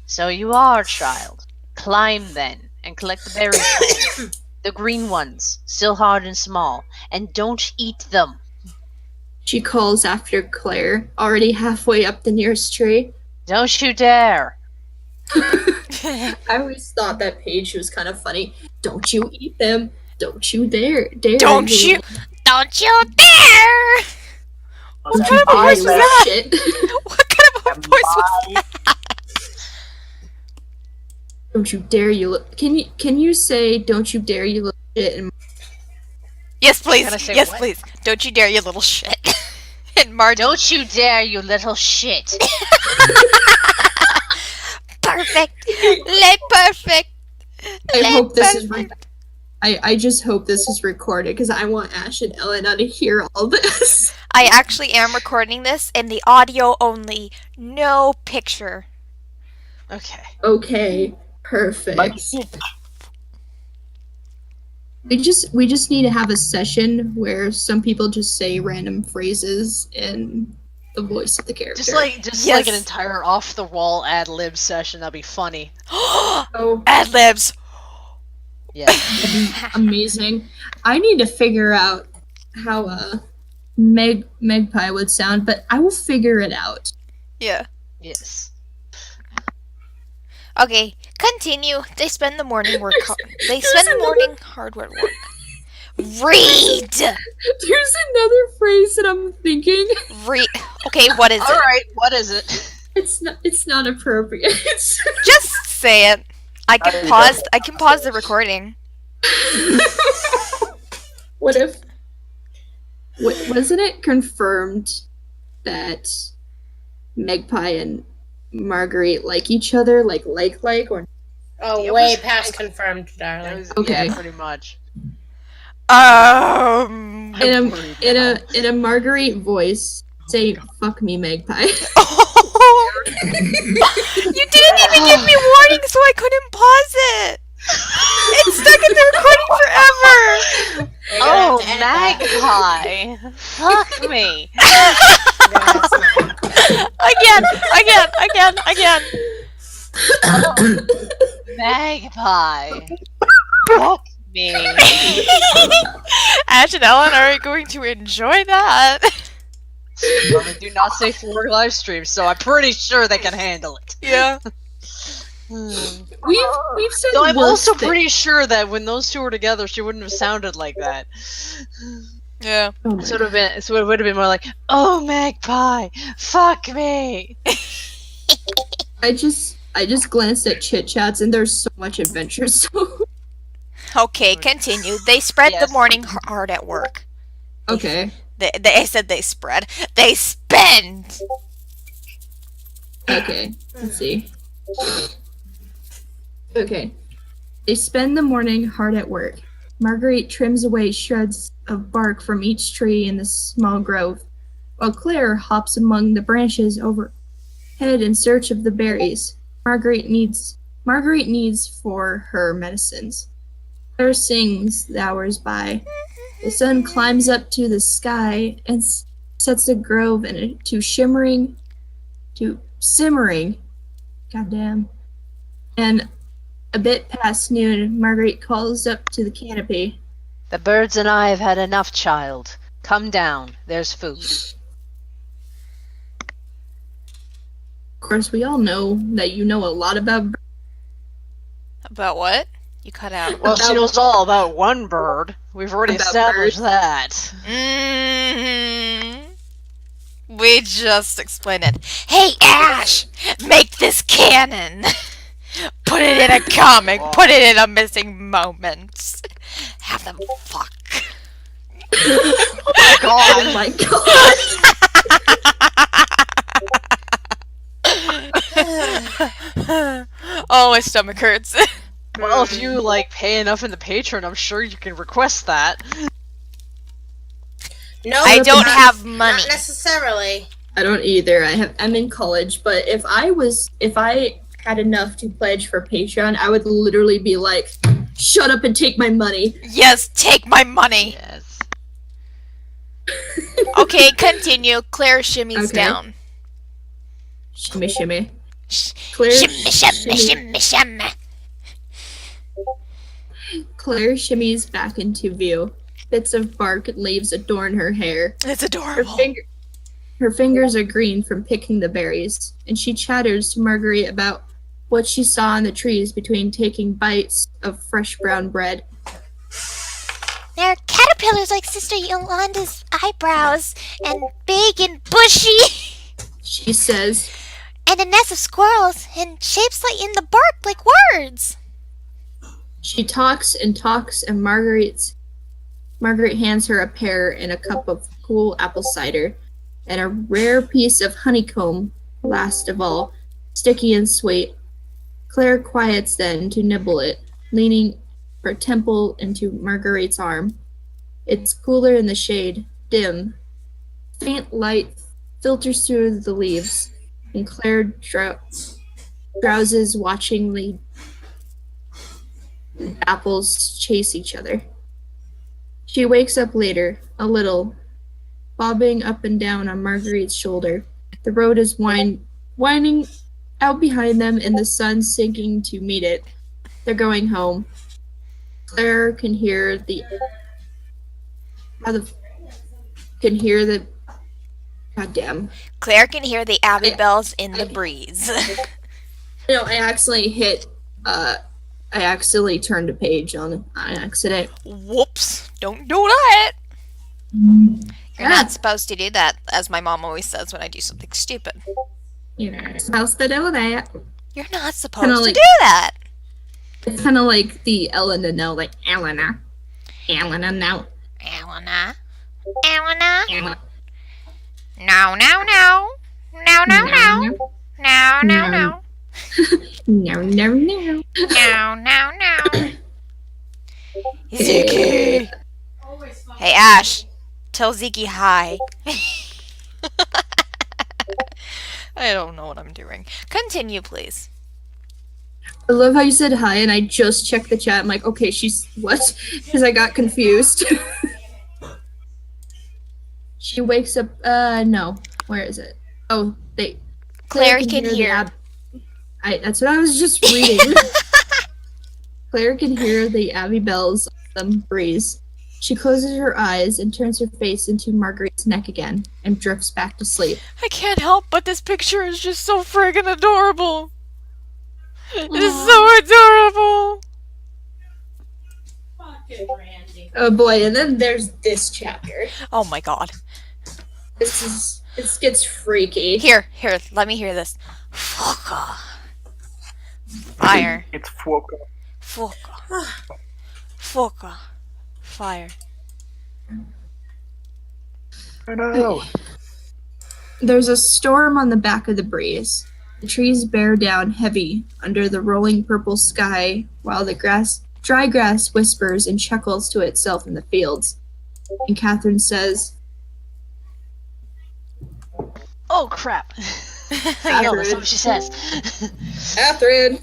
So you are, child. Climb then, and collect the berries. The green ones, still hard and small, and don't eat them. She calls after Claire, already halfway up the nearest tree. Don't you dare. I always thought that page was kind of funny. Don't you eat them. Don't you dare. Don't you dare! Don't Okay. you I dare, you said- little shit. What kind of a voice was that? Don't you dare, you little... Can you say, don't you dare, you little shit, and Yes, please. Can I say Yes, what? please. Don't you dare, you little shit. And Marge. Don't you dare, you little shit. Perfect. Le perfect. I Le hope this is right. perfect. I just hope this is recorded because I want Ash and Elena to hear all this. I actually am recording this in the audio only, no picture. Okay. Okay, perfect. Mike, We just need to have a session where some people just say random phrases in the voice of the character. Just like Yes. an entire off the wall ad lib session. That'd be funny. oh, Ad libs. Yeah. amazing. I need to figure out how Magpie would sound, but I will figure it out. Yeah. Yes. Okay, continue. They spend the morning hard work. Read. There's another phrase that I'm thinking. Read. Okay, what is All it? right. What is it? It's not appropriate. Just say it. I can pause the recording. What if wasn't it confirmed that Magpie and Marguerite like each other, like or Oh, It way was- past confirmed, It darling. was, Okay. Yeah, pretty much. in a Marguerite voice, say "fuck me, Magpie." You didn't even give me warning, so I couldn't pause it. It's stuck in the recording forever. You're gonna Oh, have to edit magpie! Fuck me! that. No, it's not. Again. Magpie! Fuck me! Ash and Ellen are going to enjoy that. Well, they do not say for live stream, so I'm pretty sure they can handle it. Yeah. We've said So I'm worse also things. pretty sure that when those two were together, she wouldn't have sounded like that. Yeah. Oh my So it would have been more like, "Oh, magpie, fuck me." I just glanced at chit chats and there's so much adventure. So Okay, continue. They spread Yes. the morning hard at work. okay, They said they spread. They spend. okay. Let's see. Okay, they spend the morning hard at work. Marguerite trims away shreds of bark from each tree in the small grove, while Claire hops among the branches overhead in search of the berries Marguerite needs for her medicines. Claire sings the hours by. The sun climbs up to the sky and sets the grove into simmering. Goddamn. And a bit past noon, Marguerite calls up to the canopy. The birds and I have had enough, child. Come down. There's food. Of course, we all know that you know a lot about About what? You cut out. Well, she knows all about one bird. We've already About established birds. that. Mm-hmm. We just explained it. Hey, Ash! Make this canon! Put it in a comic! Put it in a missing moments! Have them fuck. Oh my god. Oh, my stomach hurts. Well, if you pay enough in the Patreon, I'm sure you can request that. No, I don't not- have money. Not necessarily. I don't either. I'm in college, but if I had enough to pledge for Patreon, I would literally be like, shut up and take my money. Yes, take my money! Yes. Okay, continue. Claire shimmies Okay. down. Shimmy shimmy. Sh- Claire shimmy. Claire shimmies back into view. Bits of bark and leaves adorn her hair. It's Her, adorable. her fingers are green from picking the berries, and she chatters to Marguerite about what she saw in the trees between taking bites of fresh brown bread. There are caterpillars like Sister Yolanda's eyebrows, and big and bushy, She says, and a nest of squirrels, and shapes like in the bark like words. she talks, and Marguerite hands her a pear and a cup of cool apple cider, and a rare piece of honeycomb, last of all, sticky and sweet. Claire quiets then to nibble it, leaning her temple into Marguerite's arm. It's cooler in the shade, dim. Faint light filters through the leaves, and Claire drowses watching the apples chase each other. She wakes up later, a little, bobbing up and down on Marguerite's shoulder. The road is winding out behind them, and the sun sinking to meet it. They're going home. Claire can hear the goddamn. Claire can hear the Abbey bells in the breeze. No, I accidentally turned a page on accident. Whoops. Don't do that. You're not supposed to do that, as my mom always says when I do something stupid. You're not supposed to do that. You're not supposed to like- do that. It's kind of like the Elena no, like Elena. Elena no. Elena. Elena. Elena. No, no, no. No, no, no. No, no, no. No, no, no. No, no, no. Ziki. Hey, Ash. Tell Ziki hi. I don't know what I'm doing. Continue, please. I love how you said hi, and I just checked the chat. I'm like, okay, she's what? Because I got confused. She wakes up. No. Where is it? Oh, Claire can hear. That's what I was just reading. Claire can hear the Abbey bells on the breeze. She closes her eyes and turns her face into Marguerite's neck again and drifts back to sleep. I can't help but this picture is just so friggin' adorable. It is so adorable. Oh boy, and then there's this chapter. Oh my god. This gets freaky. Here, let me hear this. Fuka. Fire. It's Fuoco. Fuka. Fuka. Fire. I know. There's a storm on the back of the breeze. The trees bear down heavy under the rolling purple sky while the dry grass whispers and chuckles to itself in the fields. And Catherine says, Oh crap! Yeah, that's what she says. Catherine!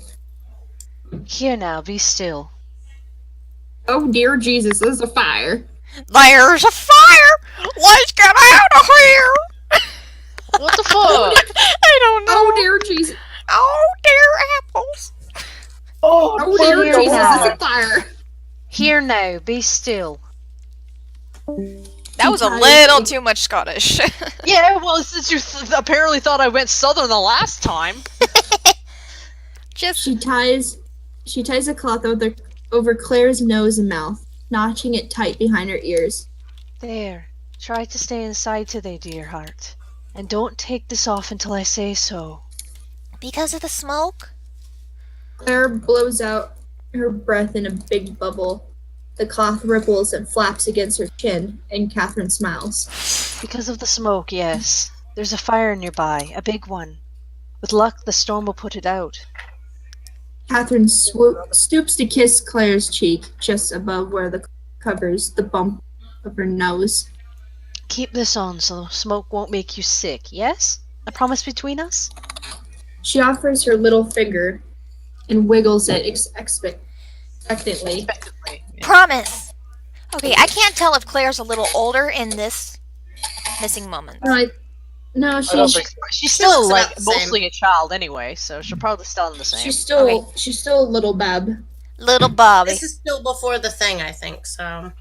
Here now, be still. Oh dear Jesus, there's a fire. There's a fire! Let's get out of here! What the fuck? I don't know. Oh dear Jesus. Oh, dear apples. Oh, Oh dear Here Jesus, now. there's a fire. Here now, be still. That was a little too much Scottish. Yeah, well, since you apparently thought I went southern the last time. Just She ties a cloth over Claire's nose and mouth, notching it tight behind her ears. There. Try to stay inside today, dear heart. And don't take this off until I say so. because of the smoke. Claire blows out her breath in a big bubble. The cloth ripples and flaps against her chin, and Catherine smiles. Because of the smoke, yes. There's a fire nearby, a big one. With luck, the storm will put it out. Catherine stoops to kiss Claire's cheek, just above where the covers the bump of her nose. Keep this on so the smoke won't make you sick, yes? A promise between us? She offers her little finger and wiggles it expectantly. Effectively. Promise. Okay, I can't tell if Claire's a little older in this missing moment. No, I don't she's think so. She's still looks like about the same. mostly a child anyway, so she'll probably still in the same. she's still a little bab. Little Bobby. This is still before the thing, I think, so.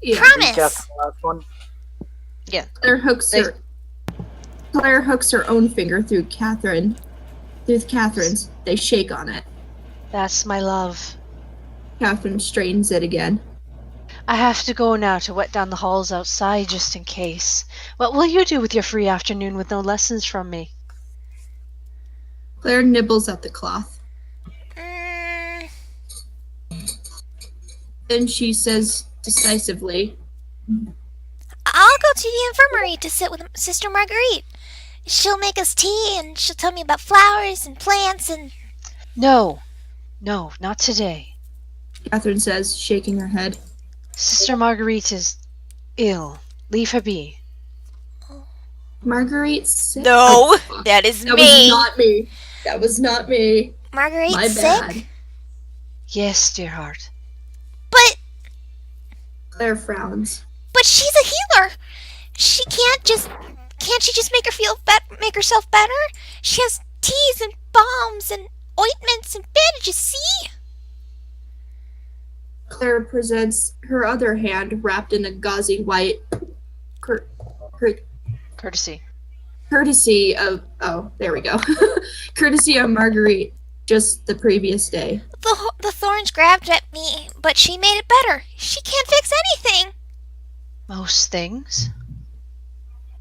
Yeah. Promise. Catherine, last one. Claire hooks her own finger through Catherine's. They shake on it. That's my love. Catherine straightens it again. I have to go now to wet down the halls outside just in case. What will you do with your free afternoon with no lessons from me? Claire nibbles at the cloth. Then she says decisively, I'll go to the infirmary to sit with Sister Marguerite. She'll make us tea and she'll tell me about flowers and plants and... No, not today. Catherine says, shaking her head. Sister Marguerite is ill. Leave her be. Marguerite's sick. No, that is That me. was not me. That was not me. Marguerite's My sick? bad. Yes, dear heart. But Claire frowns. she's a healer. Can't she just make herself better? She has teas and balms and ointments and bandages, see? Claire presents her other hand wrapped in a gauzy white Courtesy. courtesy of there we go. Courtesy of Marguerite just the previous day. The thorns grabbed at me, but she made it better. She can't fix anything. Most things,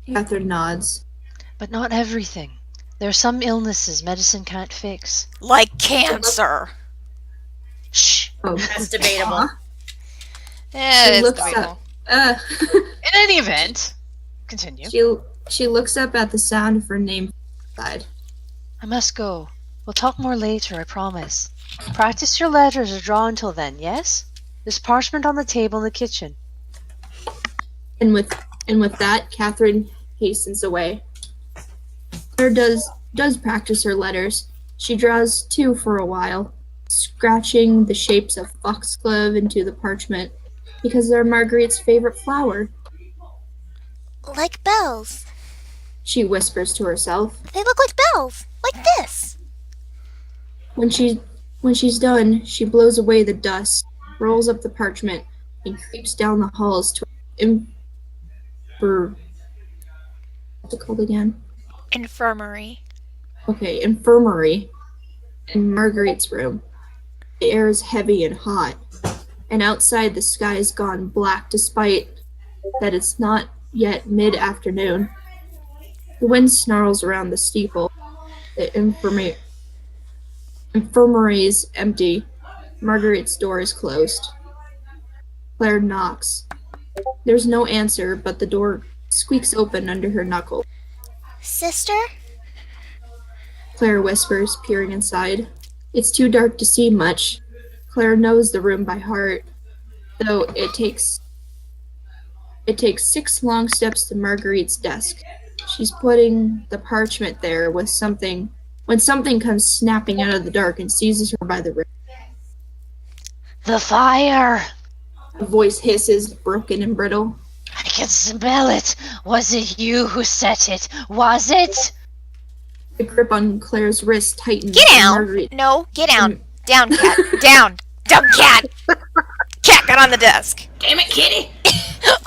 Catherine nods. but not everything. There are some illnesses medicine can't fix. Like cancer. Shh. Oh, That's debatable. Yeah, She it's looks debatable. uh, In any event, continue. she looks up at the sound of her name side. I must go. We'll talk more later, I promise. Practice your letters or draw until then, yes? There's parchment on the table in the kitchen. And with that, Catherine hastens away. Claire does practice her letters. She draws two for a while, scratching the shapes of foxglove into the parchment because they're Marguerite's favorite flower. Like bells. She whispers to herself. They look like bells. Like this. When she's done, she blows away the dust, rolls up the parchment, and creeps down the halls to what's it called again? Infirmary. Okay, infirmary in Marguerite's room. The air is heavy and hot, and outside the sky has gone black despite that it's not yet mid-afternoon. The wind snarls around the steeple. The infirmary is empty. Marguerite's door is closed. Claire knocks. There's no answer, but the door squeaks open under her knuckle. Sister? Claire whispers, peering inside. It's too dark to see much. Claire knows the room by heart, though it takes 6 long steps to Marguerite's desk. She's putting the parchment there when something comes snapping out of the dark and seizes her by the wrist. The fire! A voice hisses, broken and brittle. I can smell it! Was it you who set it? Was it? The grip on Claire's wrist tightens. Get and down! Marguerite No, get down. Down, cat. Down. Down, cat. Cat got on the desk. Damn it, kitty!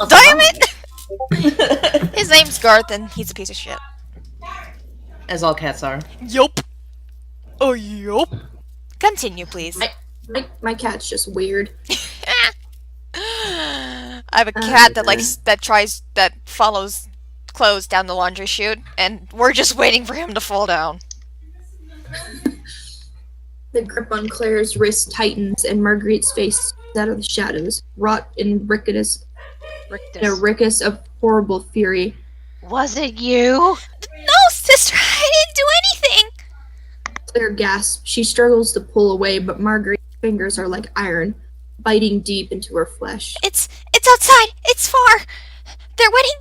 Damn it! His name's Garth and he's a piece of shit. As all cats are. Yup. Oh, yup. Continue, please. my cat's just weird. I have a cat that follows clothes down the laundry chute, and we're just waiting for him to fall down. The grip on Claire's wrist tightens, and Marguerite's face stands out of the shadows, wrought in a rictus of horrible fury. Was it you? No, sister, I didn't do anything. Claire gasps. She struggles to pull away, but Marguerite's fingers are like iron, biting deep into her flesh. It's outside. It's far. They're wetting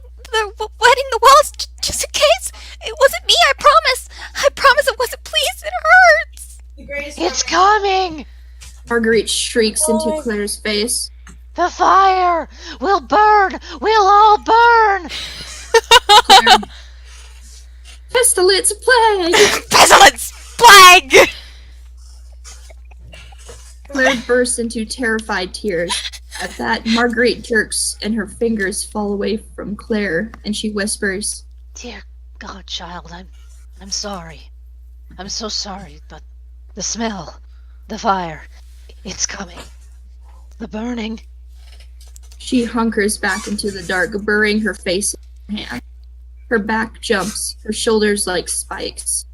the walls just in case. It wasn't me. I promise. I promise it wasn't. Please, it hurts. It's coming! Marguerite shrieks into Claire's face. The fire! We'll burn! We'll all burn! Claire, pestilence, plague! Pestilence, plague. Claire bursts into terrified tears. At that, Marguerite jerks, and her fingers fall away from Claire, and she whispers, Dear God, child, I'm sorry. I'm so sorry, but the smell, the fire, it's coming. The burning. She hunkers back into the dark, burying her face in her hand. Her back jumps, her shoulders like spikes.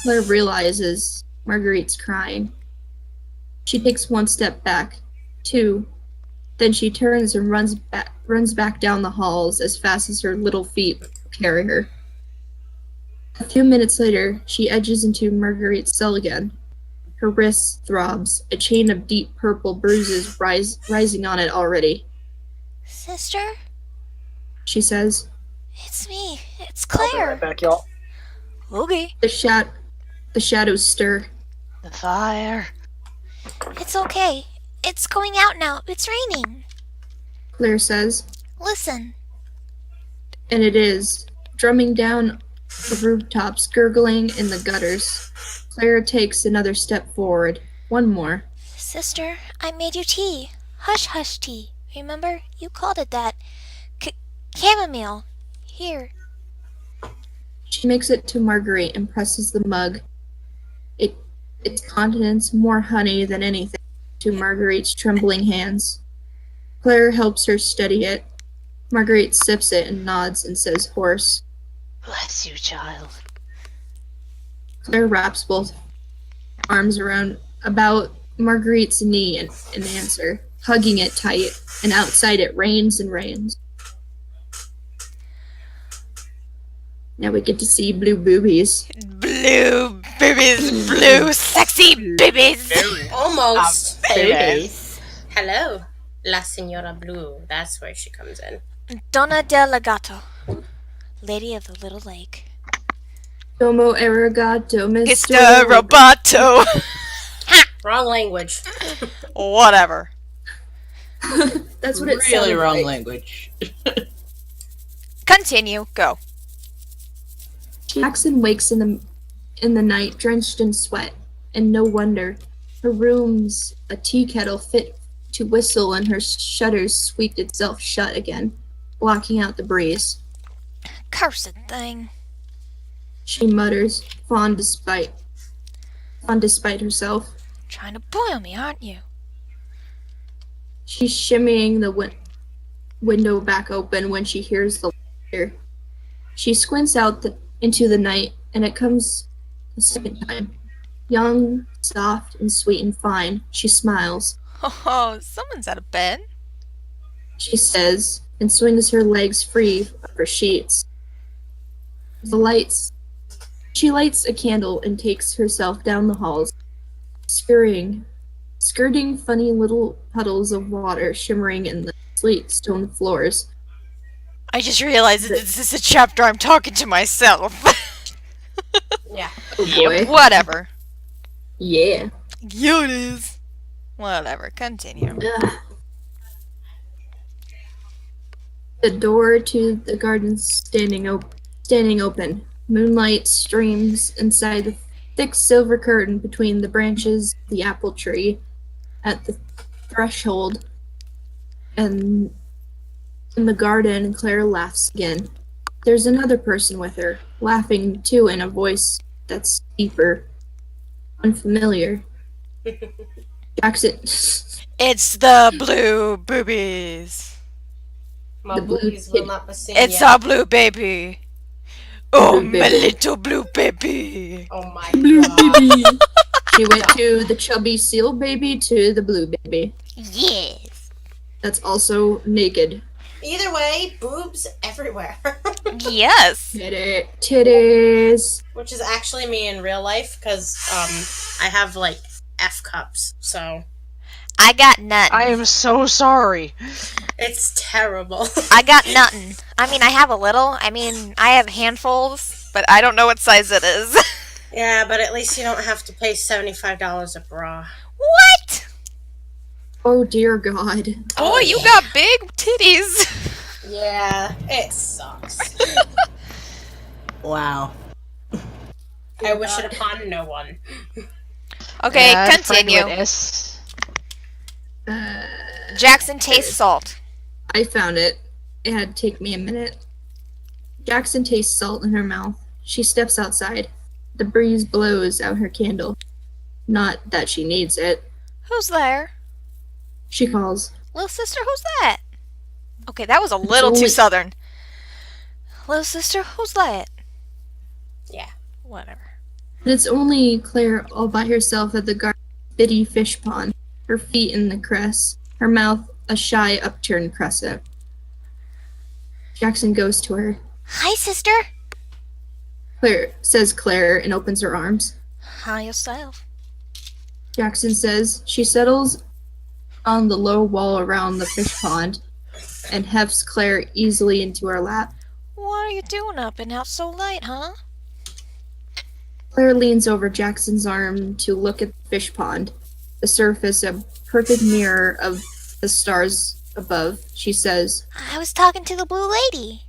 Claire realizes Marguerite's crying. She takes one step back, two. Then she turns and runs back down the halls as fast as her little feet carry her. A few minutes later, she edges into Marguerite's cell again. Her wrist throbs, a chain of deep purple bruises rising on it already. Sister, She says. it's me. It's I'll be Claire. right back, y'all. Okay. The shadows stir. The fire. It's okay. It's going out now. It's raining. Claire says. Listen. And it is, drumming down the rooftops, gurgling in the gutters. Claire takes another step forward. One more. Sister, I made you tea. Hush hush tea. Remember? You called it that. Chamomile. Here. She makes it to Marguerite and presses the mug. Its contents more honey than anything to Marguerite's trembling hands. Claire helps her steady it. Marguerite sips it and nods and says hoarse. Bless you, child. Claire wraps both arms about Marguerite's knee in answer, hugging it tight, and outside it rains and rains. Now we get to see blue boobies. Blue babies. Blue sexy babies. Almost. Babies. Hello, La Senora Blue. That's where she comes in. Donna del Gato. Lady of the Little Lake. Domo arigato, Mr. Mr. Roboto. Wrong language. Whatever. That's what it Really sounded wrong like. language. Continue. Go. Jackson wakes in the night, drenched in sweat, and no wonder. Her room's a tea kettle fit to whistle, and her shutters squeaked itself shut again, blocking out the breeze. Cursed thing. She mutters, fond despite herself. Trying to boil me, aren't you? She's shimmying the window back open when she hears the laughter. She squints out into the night, and it comes a second time. Young, soft, and sweet and fine, she smiles. Oh, someone's out of bed. She says, and swings her legs free of her sheets. She lights a candle and takes herself down the halls, skirting funny little puddles of water shimmering in the slate stone floors. I just realized that this is a chapter I'm talking to myself. Yeah. Oh boy. Whatever. Yeah. Yeah, it is. Whatever. Continue. Ugh. The door to the garden standing open. Moonlight streams inside the thick silver curtain between the branches of the apple tree at the threshold. And in the garden, Claire laughs again. There's another person with her, laughing too in a voice that's deeper, unfamiliar. Jackson. It's the blue boobies. My The blue boobies kid. will not be seen It's yet. our blue baby. Oh, Blue my baby. little blue baby. Oh my Blue god. baby. She went to the chubby seal baby to the blue baby. Yes. That's also naked. Either way, boobs everywhere. Yes. Titties. Which is actually me in real life, because I have like F cups, so I got nothing. I am so sorry. it's terrible. I got nothing. I mean, I have a little. I mean, I have handfuls, but I don't know what size it is. Yeah, but at least you don't have to pay $75 a bra. What? Oh dear God. Boy, you got big titties. Yeah, it sucks. Wow. I wish it upon no one. Okay, Yeah, I had a friend continue. with S. Jackson tastes salt. I found it. It had to take me a minute. Jackson tastes salt in her mouth. She steps outside. The breeze blows out her candle. Not that she needs it. Who's there? She calls. Little sister, who's that? Okay, that was a little too only- southern. Little sister, who's that? Yeah. Whatever. And it's only Claire all by herself at the garden bitty fish pond, her feet in the cress, her mouth a shy upturned crescent. Jackson goes to her. Hi, sister. Claire says Claire and opens her arms. Hi yourself. Jackson says. She settles on the low wall around the fish pond and hefts Claire easily into her lap. What are you doing up and out so late, huh? Claire leans over Jackson's arm to look at the fish pond, the surface a perfect mirror of the stars above. She says, I was talking to the blue lady.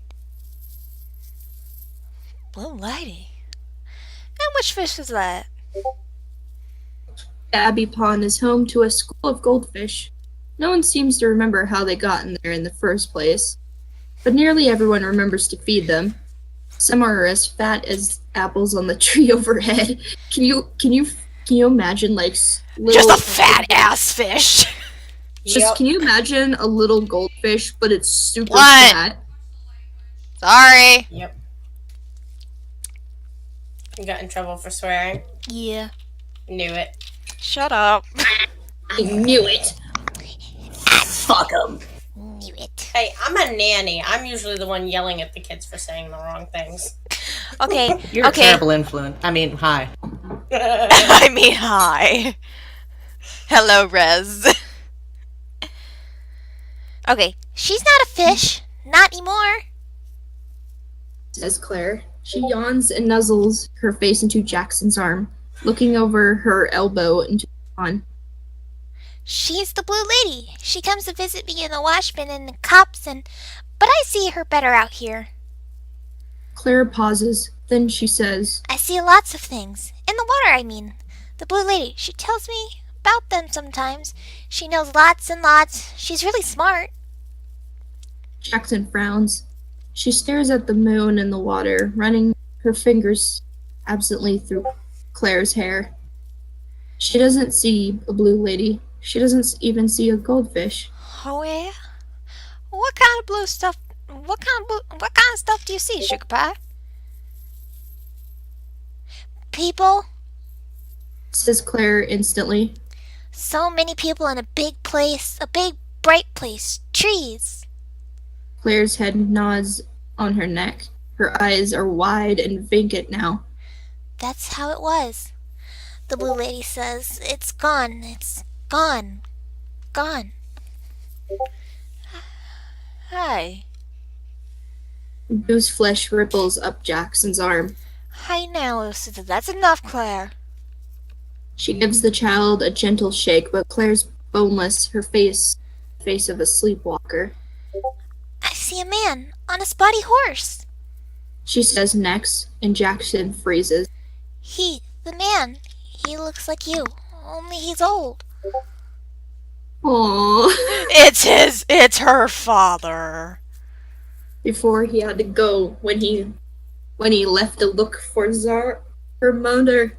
Blue lady? And which fish is that? the Abbey Pond is home to a school of goldfish. No one seems to remember how they got in there in the first place, but nearly everyone remembers to feed them. Some are as fat as apples on the tree overhead. Can you imagine like little, Just a fat ass fish. Can you imagine a little goldfish, but it's super What? fat? Sorry. Yep. You got in trouble for swearing. Yeah. Knew it. Shut up. I knew it. Fuck them. Knew it. Hey, I'm a nanny. I'm usually the one yelling at the kids for saying the wrong things. Okay. You're okay. a terrible influence. I mean, hi. I mean, hi. Hello, Rez. Okay, she's not a fish. Not anymore. Says Claire. She yawns and nuzzles her face into Jackson's arm, looking over her elbow into the pond. She's the blue lady. She comes to visit me in the washbin and the cups, but I see her better out here. Claire pauses, then she says, I see lots of things. In the water, I mean. The blue lady, she tells me about them sometimes. She knows lots and lots. She's really smart. Jackson frowns. She stares at the moon and the water, running her fingers absently through Claire's hair. She doesn't see a blue lady. She doesn't even see a goldfish. Oh yeah? What kind of blue stuff? What kind of stuff do you see, Sugar Pie? People. Says Claire instantly. So many people in a big place, a big bright place. Trees. Claire's head nods on her neck. Her eyes are wide and vacant now. That's how it was. The blue lady says, it's gone. It's gone. Gone. Hi. Goose flesh ripples up Jackson's arm. Hi now, Lucy. That's enough, Claire. She gives the child a gentle shake, but Claire's boneless, her face of a sleepwalker. I see a man on a spotty horse. She says next, and Jackson freezes. The man, he looks like you, only he's old. Aww. It's her father. Before he had to go, when he left to look for her mother.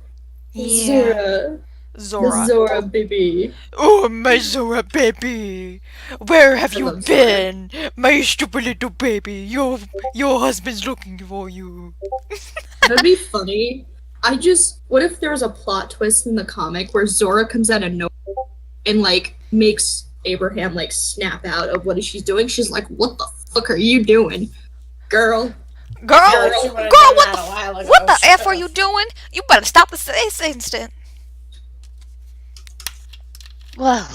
Yeah. Zora. The Zora baby. Oh, my Zora baby. Where have you love been? My stupid little baby. Your husband's looking for you. That'd be funny. What if there was a plot twist in the comic where Zora comes out of nowhere and like makes Abraham like snap out of what she's doing? She's like, "What the fuck are you doing, girl?" Girl, She would've girl, done that a while ago. what the F are you doing? You better stop this instant. Well,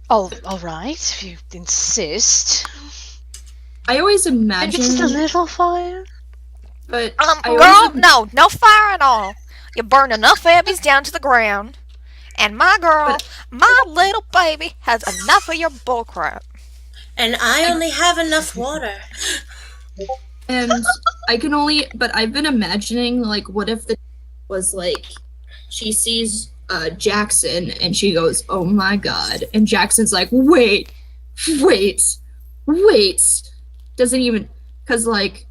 all right, if you insist. I always Maybe imagine, just a little fire? but Girl, no fire at all. You burned enough Abby's down to the ground. And my girl, my little baby, has enough of your bullcrap. And I only have enough water. And but I've been imagining, like, what if the was like, she sees Jackson and she goes, "Oh my god," and Jackson's like, wait, doesn't even, because like,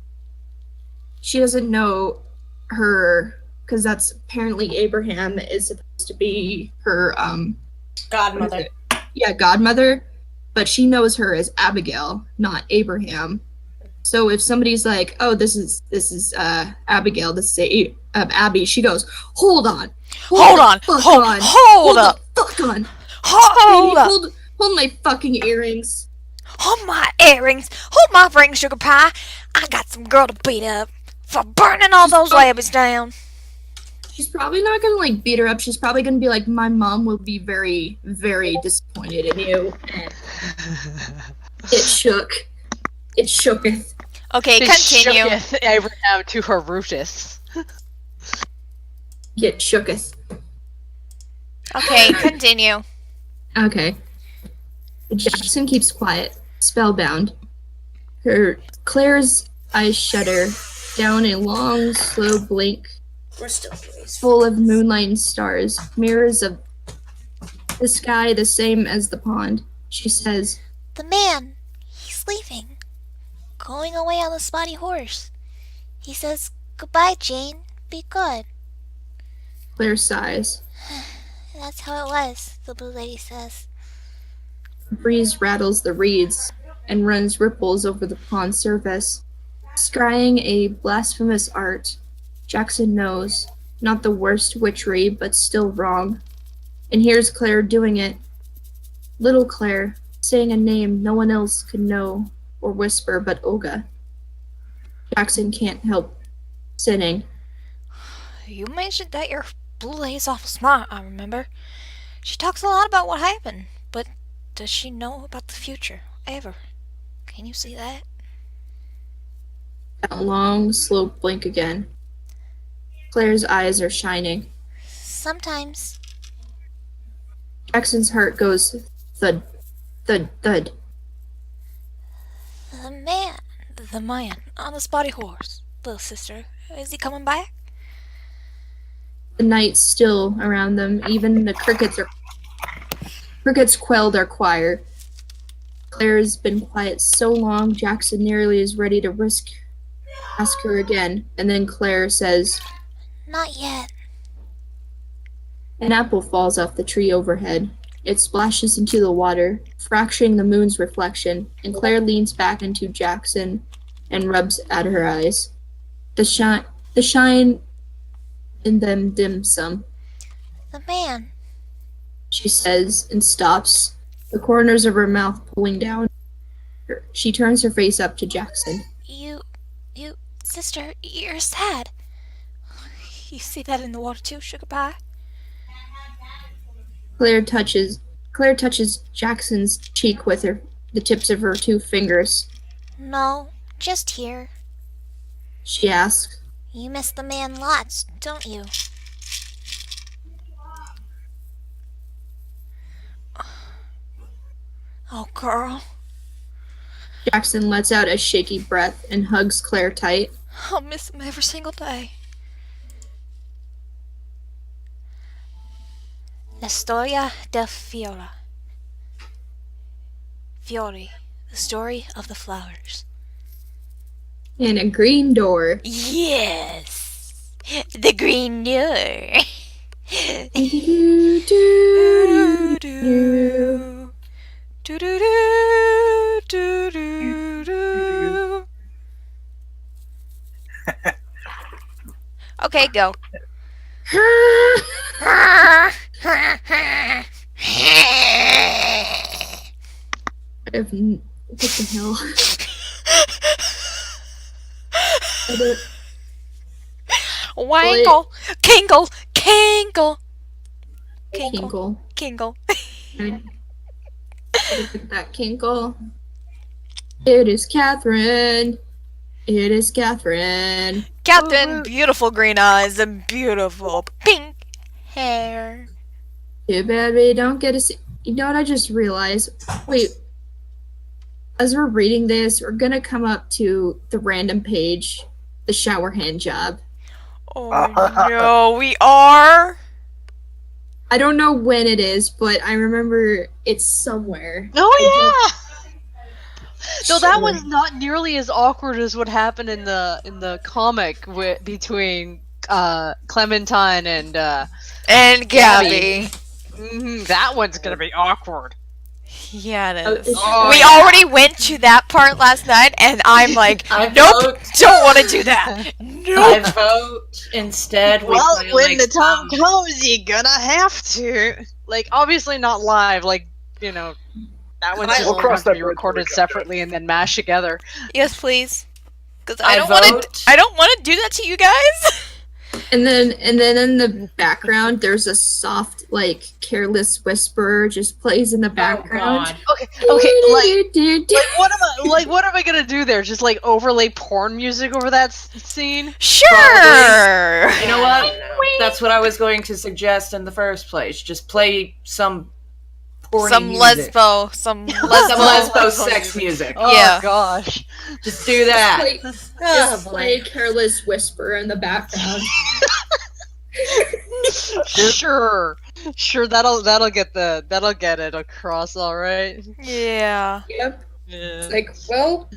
she doesn't know her, because that's apparently Abraham is supposed to be her Godmother. godmother, but she knows her as Abigail, not Abraham. So if somebody's like, "Oh, this is Abigail, this is Abby," she goes, "Hold on, Hold up. hold my fucking earrings." Hold my earrings. Hold my ring, Sugar Pie. I got some girl to beat up for burning all those labels down. She's probably not gonna like beat her up. She's probably gonna be like, my mom will be very, very disappointed in you. And it shook. It shooketh. Okay, It continue. shooketh Abraham to her rooteth. It shooketh. Okay, continue. Okay. Jackson keeps quiet, spellbound. Claire's eyes shudder down a long, slow blink, We're still boys. full of moonlight and stars, mirrors of the sky the same as the pond. She says, The man, he's leaving. Going away on the spotty horse. He says, Goodbye, Jane. Be good. Claire sighs. That's how it was, the blue lady says. The breeze rattles the reeds and runs ripples over the pond's surface, scrying a blasphemous art. Jackson knows, not the worst witchery, but still wrong. And here's Claire doing it. Little Claire, saying a name no one else could know or whisper but Olga. Jackson can't help sinning. You mentioned that your blue lady's awful smart, I remember. She talks a lot about what happened, but does she know about the future, ever? Can you see that? That long, slow blink again. Claire's eyes are shining. Sometimes. Jackson's heart goes thud, thud, thud. The man on the spotty horse, little sister, is he coming back? The night's still around them. Even the crickets quell their choir. Claire's been quiet so long, Jackson nearly is ready to ask her again. And then Claire says, Not yet. an apple falls off the tree overhead. It splashes into the water, fracturing the moon's reflection, and Claire leans back into Jackson and rubs at her eyes. The shine in them dims some. The man. She says, and stops, the corners of her mouth pulling down. She turns her face up to Jackson. Sister, you're sad. You see that in the water too, sugar pie? Claire touches Jackson's cheek with the tips of her 2 fingers. No, just here. She asks, You miss the man lots, don't you? Oh, girl. Jackson lets out a shaky breath and hugs Claire tight. I'll miss him every single day. La storia del fiore. Fiori, the story of the flowers. And a green door. Yes, the green door. Do, do, do, do. Okay, go. What the hell? Wangle, Kingle, Kingle, Kingle, Kinkle. Kingle. Look at that kinkle. It is Catherine. It is Catherine. Catherine, beautiful green eyes and beautiful pink hair. Too bad we don't get to see. You know what I just realized? Wait. As we're reading this, we're gonna come up to the random page, the shower hand job. Oh no, we are. I don't know when it is, but I remember it's somewhere. Oh yeah. So that one's not nearly as awkward as what happened in the comic between Clementine and Gabby. That one's gonna be awkward. Yeah, it is. Oh, We already went to that part last night, and I'm like, nope, don't want to do that. Nope. I vote instead. Well, play, when like, the time comes, you're gonna have to. Like, obviously not live. Like, you know, that one's just We'll gonna cross have to that be bridge when we recorded come to it. separately and then mashed together. Yes, please. Because I I don't want vote. to. I don't want to do that to you guys. And then in the background, there's a soft, like, careless whisper just plays in the Oh background. God. Okay, what am I gonna do there? Just like overlay porn music over that scene? Sure. You know what? That's what I was going to suggest in the first place. Just play some porny Some music. lesbo Some lesbo sex music. Oh Yeah. gosh. Just do that. Just play careless whisper in the background. Sure. That'll get it across, all right. Yeah. Yep. Yeah. It's like, well,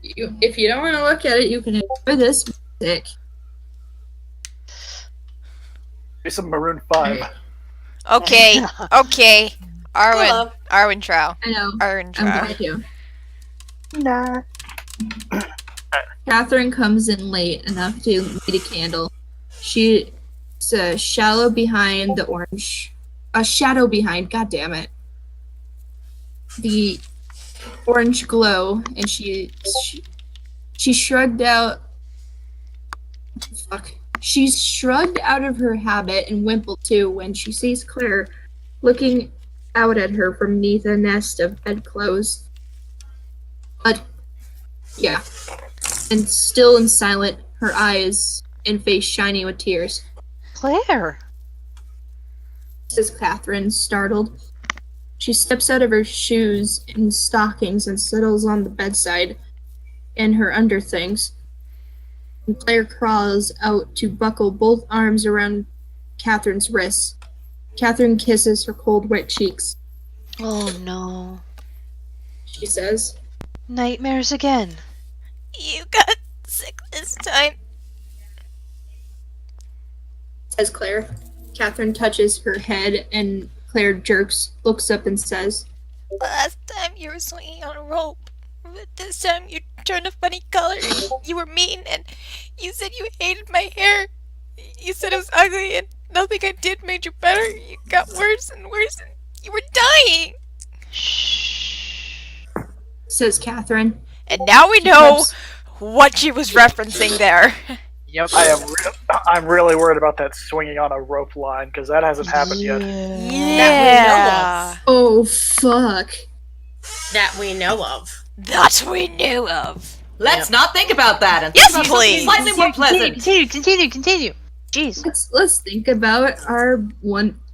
if you don't want to look at it, you can enjoy this music. Do some Maroon 5. Okay. Okay. Hello. Arwen Trow. I know. Arwen I'm Trow. glad to. Nah. Catherine comes in late enough to light a candle. She's a shadow behind the orange. A shadow behind, god damn it. The orange glow, and she shrugged out. Fuck. She's shrugged out of her habit and wimpled too when she sees Claire looking out at her from beneath a nest of bedclothes. But, yeah. And still and silent, her eyes and face shiny with tears, Claire. says Catherine, startled. She steps out of her shoes and stockings and settles on the bedside in her underthings. And Claire crawls out to buckle both arms around Catherine's wrists. Catherine kisses her cold, wet cheeks. Oh no. She says, Nightmares again. You got sick this time. says Claire. Catherine touches her head and Claire jerks, looks up and says, Last time you were swinging on a rope, but this time you turned a funny color. You were mean, and you said you hated my hair. You said it was ugly, and nothing I did made you better. You got worse and worse, and you were dying. says Catherine. And now we know what she was referencing there. Yep. I'm really worried about that swinging on a rope line because that hasn't happened yet. Yeah. Oh, fuck. That we know of. That we knew of. Let's not think about that. And Yes, think about something please. Slightly more pleasant. Continue. Jeez. Let's think about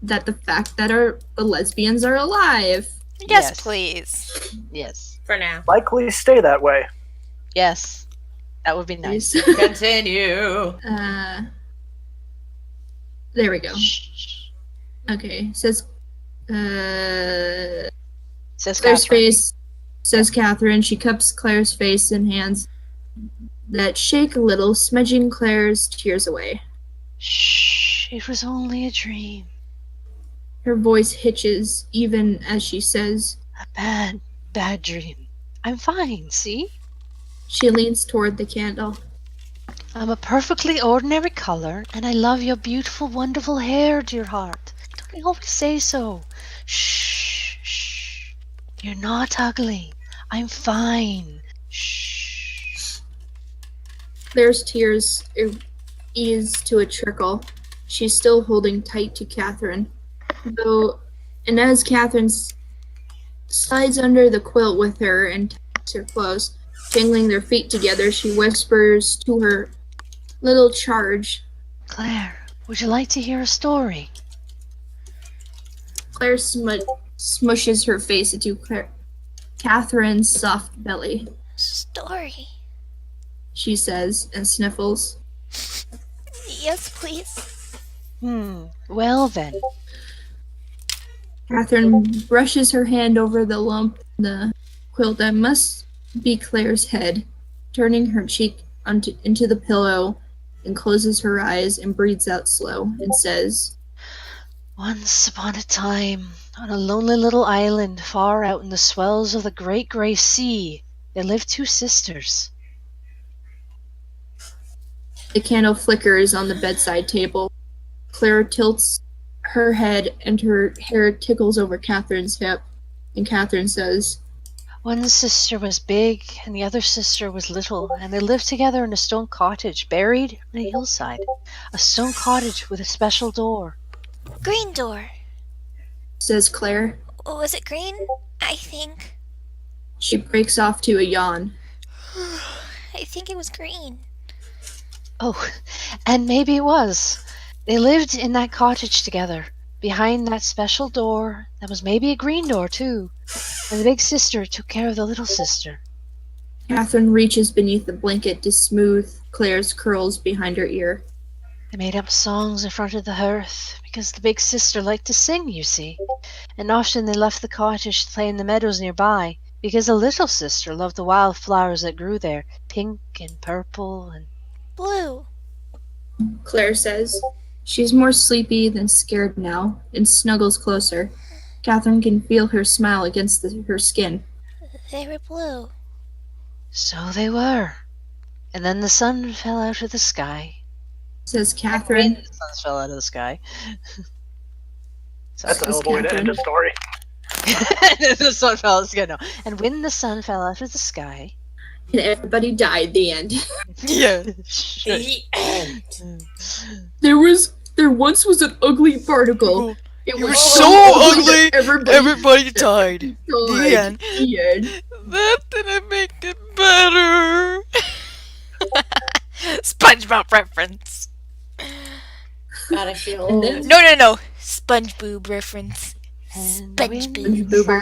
the fact that the lesbians are alive. Yes, Yes. please. Yes. For now. Likely stay that way. Yes. That would be nice. Continue. There we go. Shh. Okay, says Says Claire's Catherine. face, says Catherine. She cups Claire's face in hands that shake a little, smudging Claire's tears away. Shh. It was only a dream. Her voice hitches even as she says. A bad dream. I'm fine, see? She leans toward the candle. I'm a perfectly ordinary color, and I love your beautiful, wonderful hair, dear heart. Don't you always say so? Shh. You're not ugly. I'm fine. Shh. Claire's tears ease to a trickle. She's still holding tight to Catherine. And as Catherine slides under the quilt with her and ties her clothes, jingling their feet together, she whispers to her little charge. Claire, would you like to hear a story? Claire smushes her face into Catherine's soft belly. Story. She says and sniffles. Yes, please. Well then. Catherine brushes her hand over the lump in the quilt that must be Claire's head, turning her cheek into the pillow, and closes her eyes and breathes out slow and says, Once upon a time, on a lonely little island far out in the swells of the great grey sea, there lived two sisters. The candle flickers on the bedside table. Claire tilts her head and her hair tickles over Catherine's hip, and Catherine says, One sister was big and the other sister was little, and they lived together in a stone cottage buried on a hillside. A stone cottage with a special door. Green door. says Claire. Was it green? I think. She breaks off to a yawn. I think it was green. Oh, and maybe it was. They lived in that cottage together, behind that special door that was maybe a green door, too. And the big sister took care of the little sister. Catherine reaches beneath the blanket to smooth Claire's curls behind her ear. They made up songs in front of the hearth, because the big sister liked to sing, you see. And often they left the cottage to play in the meadows nearby, because the little sister loved the wild flowers that grew there, pink and purple and... Blue. Claire says. She's more sleepy than scared now, and snuggles closer. Catherine can feel her smile against her skin. They were blue. So they were. And then the sun fell out of the sky. Says Catherine. The sun fell out of the sky. That's a hell of a way to end a story. The sun fell out of the sky, no. And when the sun fell out of the sky... And everybody died. The end. Yeah. The end. There once was an ugly particle. It was so ugly, everybody died. The end. The end. That didn't make it better. SpongeBob reference. God, I feel And then- old. No. SpongeBob reference. And SpongeBob. when the sun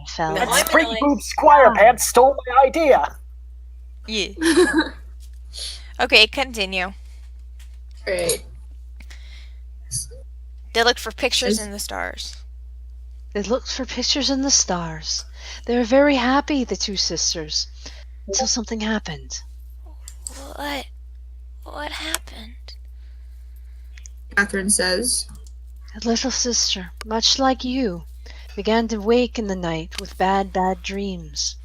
fell No, out... I'm Spring annoyed. Boob Squire Pants stole my idea. Yeah. Okay, continue. Right. They looked for pictures in the stars. They looked for pictures in the stars. They were very happy, the two sisters, until something happened. What? What happened? Catherine says. The little sister, much like you, began to wake in the night with bad dreams.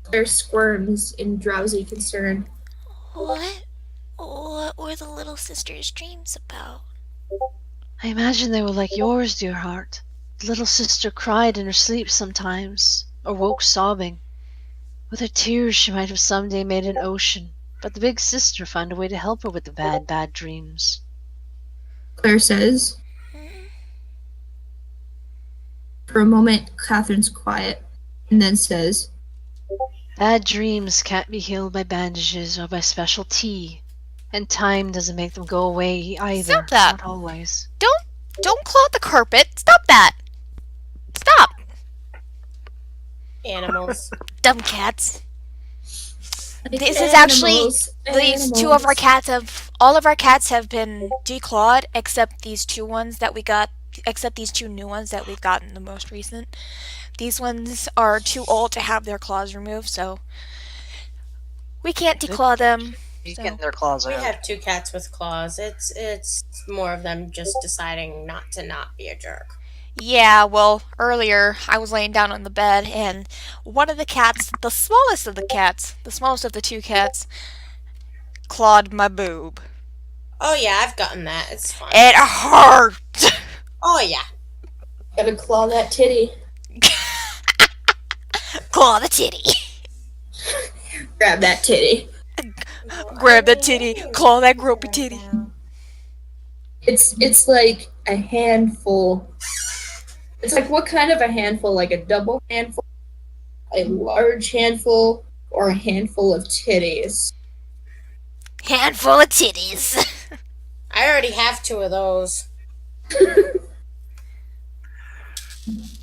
Claire squirms in drowsy concern. What? What were the little sister's dreams about? I imagine they were like yours, dear heart. The little sister cried in her sleep sometimes, or woke sobbing. With her tears she might have someday made an ocean, but the big sister found a way to help her with the bad dreams. Claire says. For a moment, Catherine's quiet, and then says, Bad dreams can't be healed by bandages or by special tea, and time doesn't make them go away either. Stop that. Not always. Don't claw the carpet. Stop that. Stop. Animals. Dumb cats. This is actually these two of our cats have all of our cats have been declawed except these two ones that we got except these two new ones that we've gotten the most recent. These ones are too old to have their claws removed, so we can't declaw them. He's So- getting their claws We out. have two cats with claws. It's more of them just deciding not to not be a jerk. Yeah, well, earlier I was laying down on the bed and one of the cats, the smallest of the two cats, clawed my boob. Oh yeah, I've gotten that. It's fine. It hurt. Oh yeah. Gotta claw that titty. Claw the titty. Grab that titty. Grab that titty. Claw that gropey titty. It's like a handful. It's like what kind of a handful? Like a double handful, a large handful, or a handful of titties? Handful of titties. I already have two of those.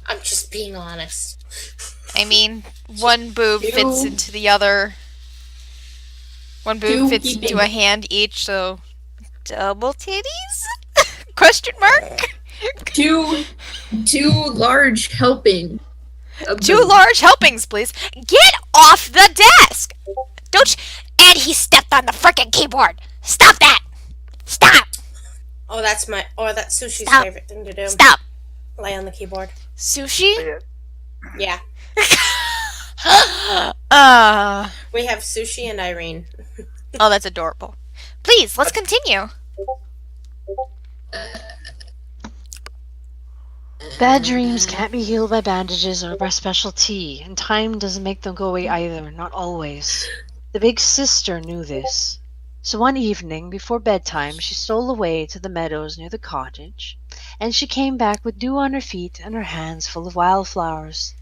I'm just being honest. I mean, one boob fits into the other. One boob Two fits heaping. into a hand each, so double titties? Question mark? Two large helping. Of Two the- large helpings, please. Get off the desk! Don't and he stepped on the frickin' keyboard. Stop that! Stop! Oh, that's Sushi's Stop. favorite thing to do. Stop! Lay on the keyboard. Sushi? Yeah. We have Sushi and Irene. Oh, that's adorable. Please, let's continue. Bad dreams can't be healed by bandages or by special tea, and time doesn't make them go away either, not always. The big sister knew this. So one evening, before bedtime, she stole away to the meadows near the cottage, and she came back with dew on her feet and her hands full of wildflowers.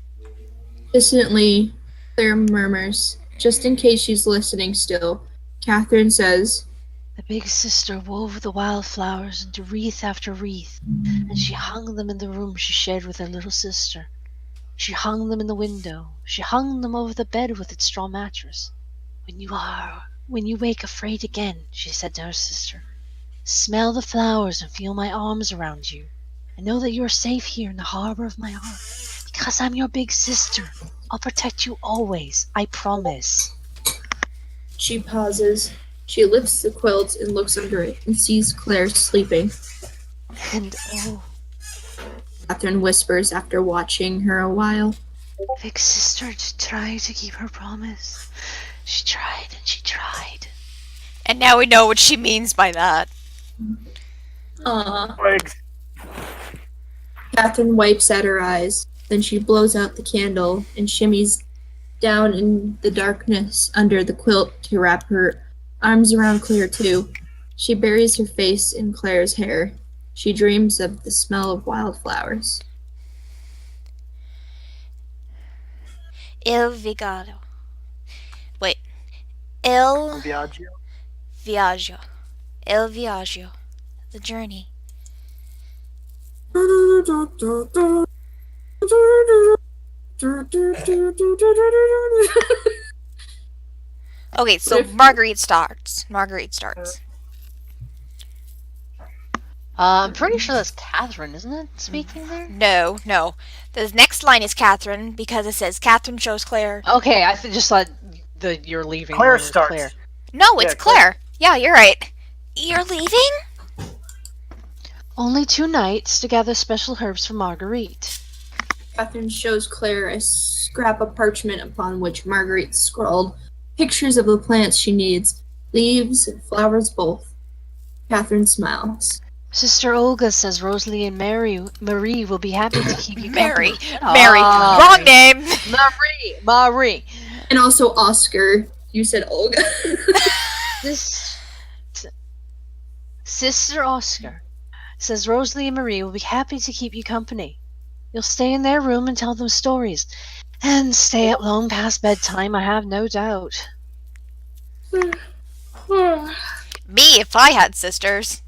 Distantly, Claire murmurs, just in case she's listening still. Catherine says, The big sister wove the wildflowers into wreath after wreath, and she hung them in the room she shared with her little sister. She hung them in the window. She hung them over the bed with its straw mattress. When you wake afraid again, she said to her sister, smell the flowers and feel my arms around you. And know that you are safe here in the harbor of my heart. Because I'm your big sister. I'll protect you always. I promise. She pauses. She lifts the quilt and looks under it and sees Claire sleeping. And oh, Catherine whispers after watching her a while. big sister tried to keep her promise. She tried and she tried. And now we know what she means by that. Aww. Catherine wipes at her eyes. Then she blows out the candle and shimmies down in the darkness under the quilt to wrap her arms around Claire too. She buries her face in Claire's hair. She dreams of the smell of wildflowers. Il Vigado. Wait. Il Viaggio. Viaggio. Il Viaggio. The journey. Okay, so Marguerite starts. I'm pretty sure that's Catherine, isn't it, speaking there? No. The next line is Catherine because it says Catherine shows Claire. Okay, I just thought you're leaving. Claire starts. Claire. No, it's Yeah, Claire. Yeah, you're right. You're leaving? Only 2 nights to gather special herbs for Marguerite. Catherine shows Claire a scrap of parchment upon which Marguerite scrawled pictures of the plants she needs, leaves and flowers both. Catherine smiles. Sister Olga says Rosalie and Marie will be happy to keep you Mary. company. Mary. Oh. Wrong name. Marie. And also Oscar. You said Olga. Sister Oscar says Rosalie and Marie will be happy to keep you company. You'll stay in their room and tell them stories. And stay up long past bedtime, I have no doubt. Me if I had sisters.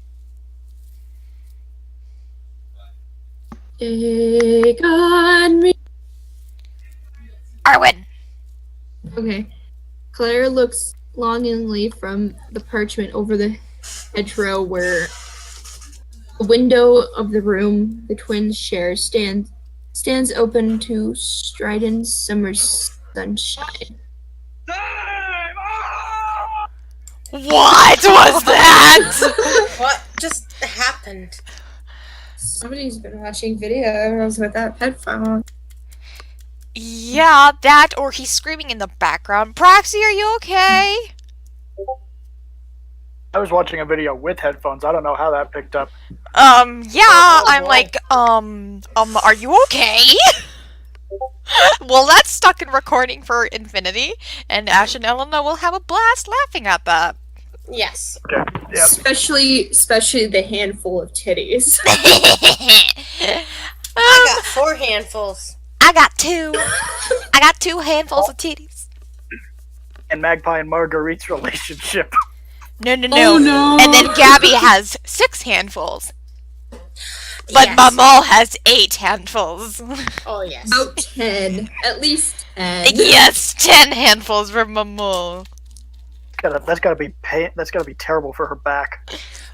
Take on me. Arwen. Okay. Claire looks longingly from the parchment over the hedgerow where the window of the room the twins share stands open to strident summer sunshine. What was that? What just happened? Somebody's been watching videos with that headphone. Yeah, that or he's screaming in the background. Proxy, are you okay? I was watching a video with headphones. I don't know how that picked up. Yeah, I'm like, are you okay? Well, that's stuck in recording for infinity, and Ash and Elena will have a blast laughing at that. Yes. Okay. Yep. Especially the handful of titties. I got 4 handfuls. I got 2. I got 2 handfuls of titties. And Magpie and Marguerite's relationship. No. Oh, no. And then Gabby has 6 handfuls. But Yes. Mamal has 8 handfuls. Oh, yes. About 10. At least 10. Yes, 10 handfuls for Mamal. That's gotta be terrible for her back.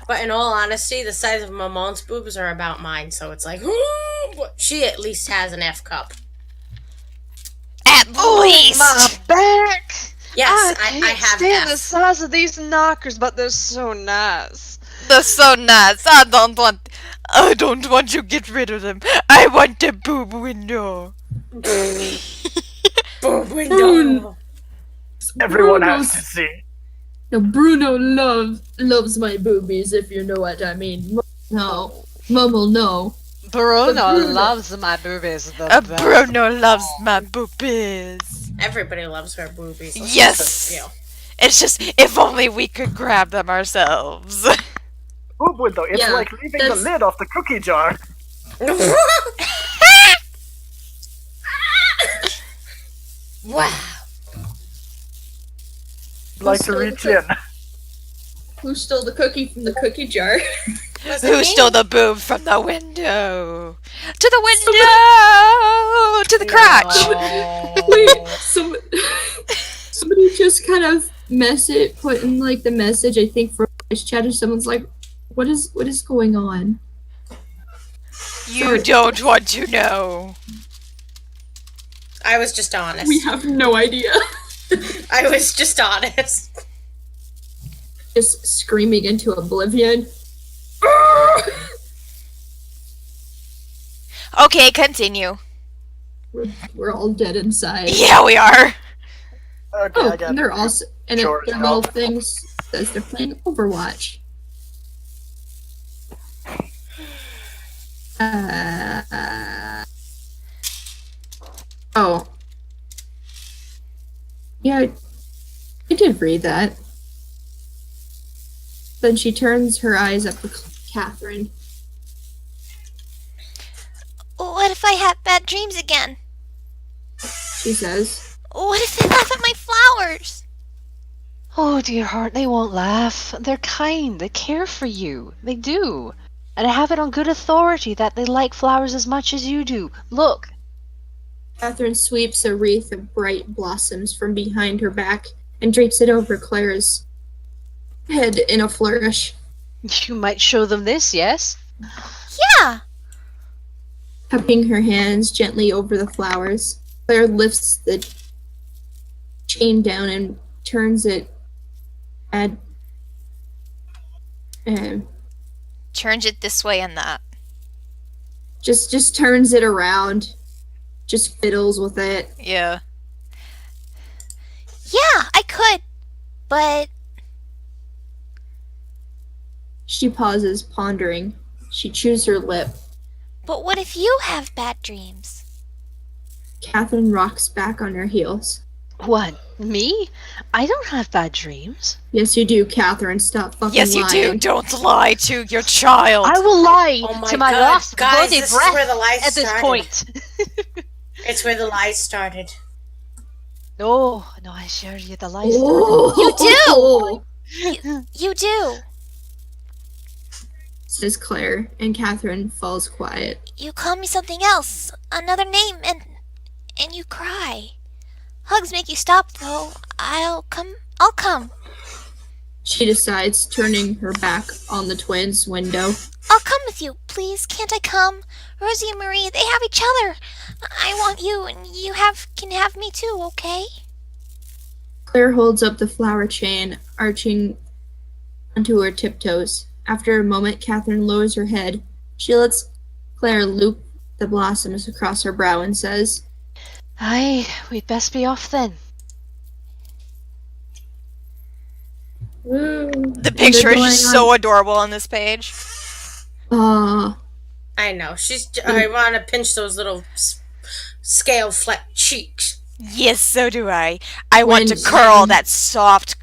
But in all honesty, the size of Mamon's boobs are about mine, so it's like, she at least has an F cup. At least. My back! Yes, I I have stand the F. size of these knockers, but they're so nice. They're so nice. I don't want you to get rid of them. I want the boob window. Boob window. Everyone has to see. No, Bruno loves my boobies, if you know what I mean. No. Mumble, no. Bruno loves my boobies. Bruno loves my boobies. Everybody loves her boobies. Let's Yes. just, It's just, if only we could grab them ourselves. Boob window. It's Yeah, like leaving the that's- lid off the cookie jar. Wow. Like to reach in. Who stole the cookie from the cookie jar? Was it Who me? stole the boob from the window? To the window! To the crotch! Wait, somebody just kind of put in like the message, I think, for voice chat, or someone's like, what is going on? You don't want to know. I was just honest. We have no idea. I was just honest. Just screaming into oblivion. Okay, continue. We're all dead inside. Yeah, we are. Okay, Oh, I got and they're it. also and Sure, their little things says they're playing Overwatch. Oh. Yeah, I did read that. Then she turns her eyes up to Catherine. What if I have bad dreams again? She says, What if they laugh at my flowers? Oh, dear heart, they won't laugh. They're kind. They care for you. They do. And I have it on good authority that they like flowers as much as you do. Look. Catherine sweeps a wreath of bright blossoms from behind her back and drapes it over Claire's head in a flourish. You might show them this, yes? Yeah. Cupping her hands gently over the flowers, Claire lifts the chain down and turns it at Turns it this way and that. just turns it around, just fiddles with it. Yeah. Yeah, I could. But She pauses, pondering. She chews her lip. what if you have bad dreams? Catherine rocks back on her heels. What? Me? I don't have bad dreams. Yes, you do, Catherine. Stop fucking Yes, you do. lying. Don't lie to your child. I will lie Oh my to my God, last guys, bloody this is breath where the lies at this started. point. It's where the lies started. No, I assure you the lies. Oh, You do. says Claire, and Catherine falls quiet. You call me something else, another name, and you cry. Hugs make you stop, though. I'll come. She decides, turning her back on the twins' window. I'll come with you, please. Can't I come? Rosie and Marie, they have each other. I want you, and you can have me too, okay? Claire holds up the flower chain, arching onto her tiptoes. After a moment, Catherine lowers her head. She lets Claire loop the blossoms across her brow and says, Aye, we'd best be off then. The picture is just so adorable on this page. I know. I want to pinch those little scale flat cheeks. Yes, so do I. I want to When- curl that soft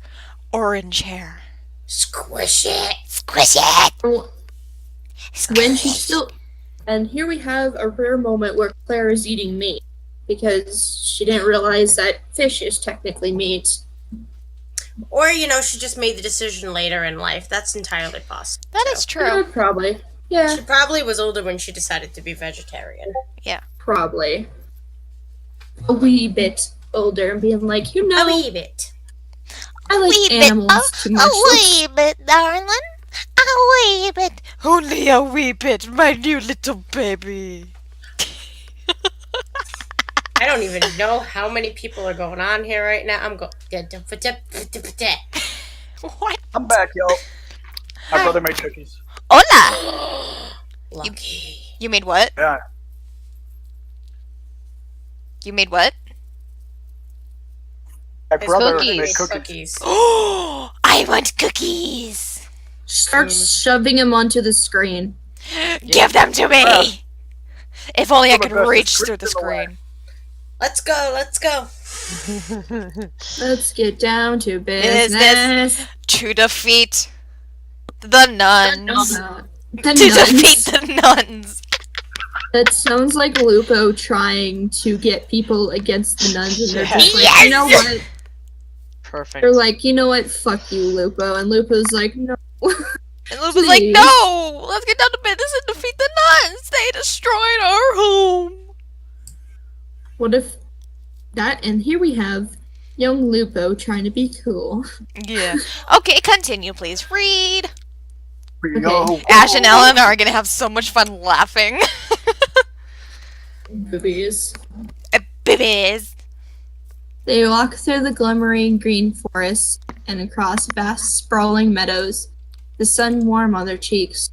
orange hair. Squish it. Squish it. when she's still... And here we have a rare moment where Claire is eating meat, because she didn't realize that fish is technically meat. Or, she just made the decision later in life. That's entirely possible. That is true. Yeah, probably. Yeah, She probably was older when she decided to be vegetarian. probably. A wee bit older and being like, A I wee bit. like wee bit. animals too much. A wee bit, darling. A wee bit. Only a wee bit, my new little baby. I don't even know how many people are going on here right now. I'm going. What? I'm back, y'all. My brother made cookies. Hola! Lucky. You made what? Yeah. You made what? My His brother cookies. made cookies. Cookies. Oh, I want cookies. Starts shoving him onto the screen. Give them to me. If only I Do my could best to reach script through the it away. screen. Let's go. Let's go. Let's get down to Business. business. To defeat the nuns. The To nuns. defeat the nuns. That sounds like Lupo trying to get people against the nuns, and they're just like, Yes! you know what? Perfect. They're like, you know what? Fuck you, Lupo. And Lupo's like, no. And Lupa's like, Please. no! Let's get down to business and defeat the nuns! They destroyed our home! What if that? And here we have young Lupo trying to be cool. Yeah. Okay, continue, please. Read. We go. Ash and Ellen are gonna have so much fun laughing. Boobies. Bibbies. They walk through the glimmering green forest and across vast sprawling meadows, the sun warm on their cheeks.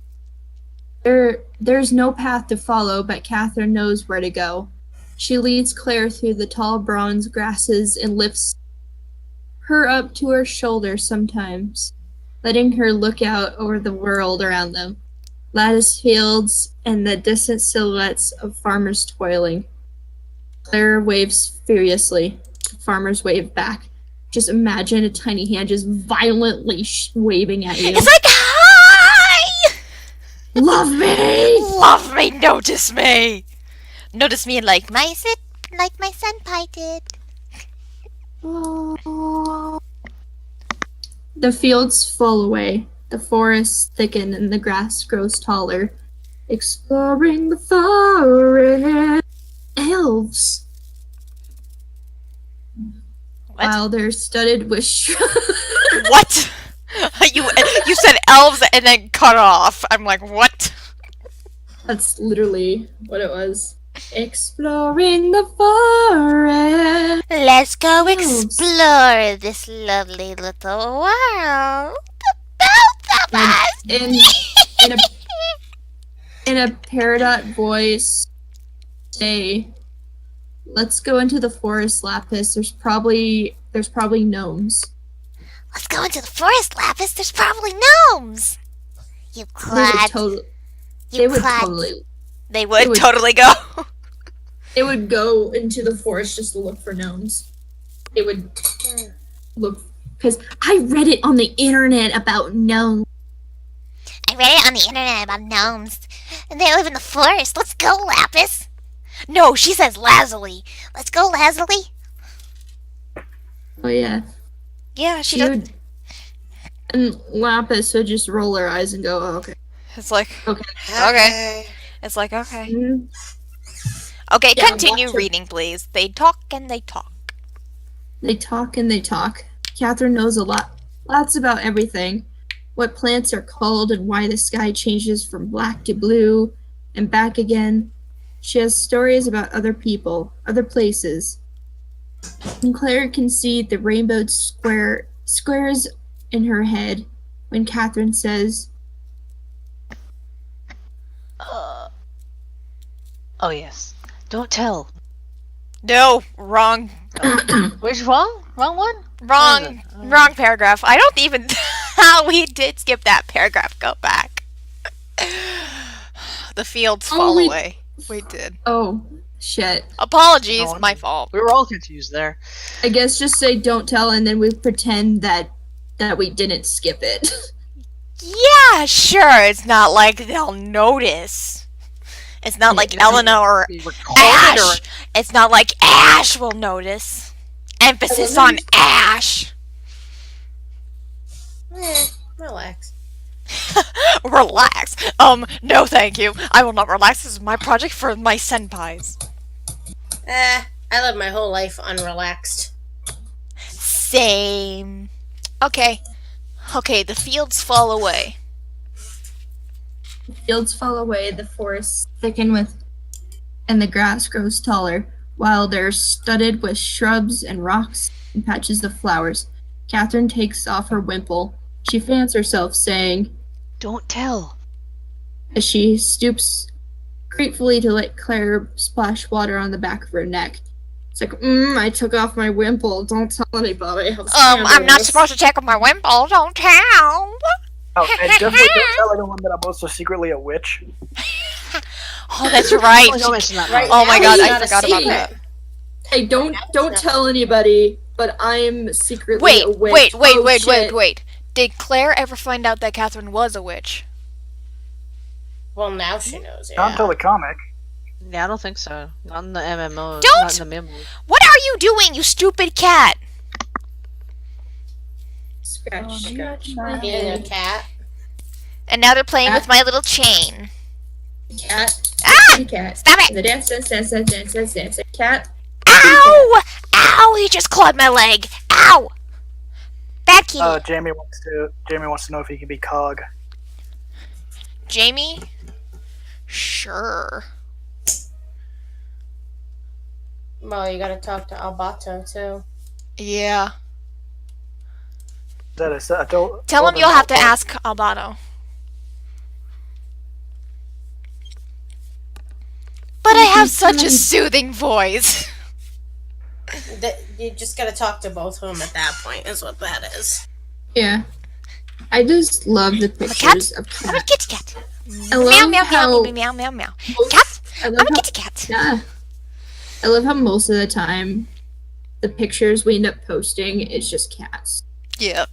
There's no path to follow, but Catherine knows where to go. She leads Claire through the tall bronze grasses and lifts her up to her shoulder sometimes, letting her look out over the world around them. Lattice fields and the distant silhouettes of farmers toiling. Claire waves furiously. Farmers wave back. Just imagine a tiny hand just violently waving at you. It's like, hi! Love me! Love me, notice me! Notice me like my senpai did. The fields fall away. The forests thicken and the grass grows taller. Exploring the forest. Elves. What? While they're studded with What? You said elves and then cut off. I'm like, what? That's literally what it was. Exploring the forest. Let's go Elves. explore this lovely little world. Both of And us. in a peridot voice, say, "Let's go into the forest, Lapis. There's probably gnomes." Let's go into the forest, Lapis. There's probably gnomes. You They would clad. totally. You They would clad. totally. They would would- totally go. They would go into the forest just to look for gnomes. They would look because I read it on the internet about gnomes. I read it on the internet about gnomes. And they live in the forest. Let's go, Lapis. No, she says Lazuli. Let's go, Lazuli. Oh yeah, Yeah, she she does. would. And Lapis would just roll her eyes and go, oh, "Okay, It's like, okay." okay. It's like, okay. Mhm. Okay, Yeah, continue watch it. reading, please. They talk and they talk. They talk and they talk. Catherine knows lots about everything. What plants are called and why the sky changes from black to blue and back again. She has stories about other people, other places. And Claire can see the rainbowed squares in her head when Catherine says, Oh yes. Don't tell. No, wrong. Which one? Wrong one? Wrong. Wrong paragraph. I don't even. We did skip that paragraph. Go back. The fields Oh, fall we- away. We did. "Oh, shit." Apologies, No, my fault. We were all confused there. I guess just say don't tell and then we pretend that we didn't skip it. Yeah, sure. It's not like they'll notice. It's not like Elena or We recorded Ash. It's not like Ash will notice. Emphasis on Ash. Relax. Relax. No thank you. I will not relax. This is my project for my senpais. I live my whole life unrelaxed. Same. Okay. Okay, the fields fall away. Fields fall away, the forests thicken and the grass grows taller, while they're studded with shrubs and rocks and patches of flowers. Catherine takes off her wimple. She fans herself, saying, Don't tell. as she stoops gratefully to let Claire splash water on the back of her neck. It's like, I took off my wimple. Don't tell anybody. I'm not supposed to take off my wimple. Don't tell. Oh, and definitely don't tell anyone that I'm also secretly a witch. Oh, that's right. Oh, don't mention that. Right Oh my now, god, it's I not a forgot about secret. that. Hey, don't tell anybody, but I am secretly Wait, a witch. wait, Oh, wait. shit. Did Claire ever find out that Catherine was a witch? Well, now she knows. Not Yeah. until the comic. Yeah, I don't think so. Not in the MMO. Don't- Not in the memo. What are you doing, you stupid cat? Scratch, scratch my Being a head. cat. And now they're playing with my little chain. Cat. Ah! Kitty cat. Stop it! And the dance, dance, dance, dance, dance, dance, dance. Cat. Ow! Ow! He just clawed my leg. Ow! Bad kitty. Jamie wants to know if he can be Cog. Jamie? Sure. Well, you gotta talk to Albato too. Yeah. Is that Tell him you'll have to ask Albato. But I have such a soothing voice. You just gotta talk to both of them at that point. Is what that is. Yeah. I just love the pictures of I'm a cats. kitty cat. I Meow, love meow, how meow, meow, meow, meow. most- Cat? I I'm love a how, kitty cat. yeah. I love how most of the time the pictures we end up posting is just cats. Yeah.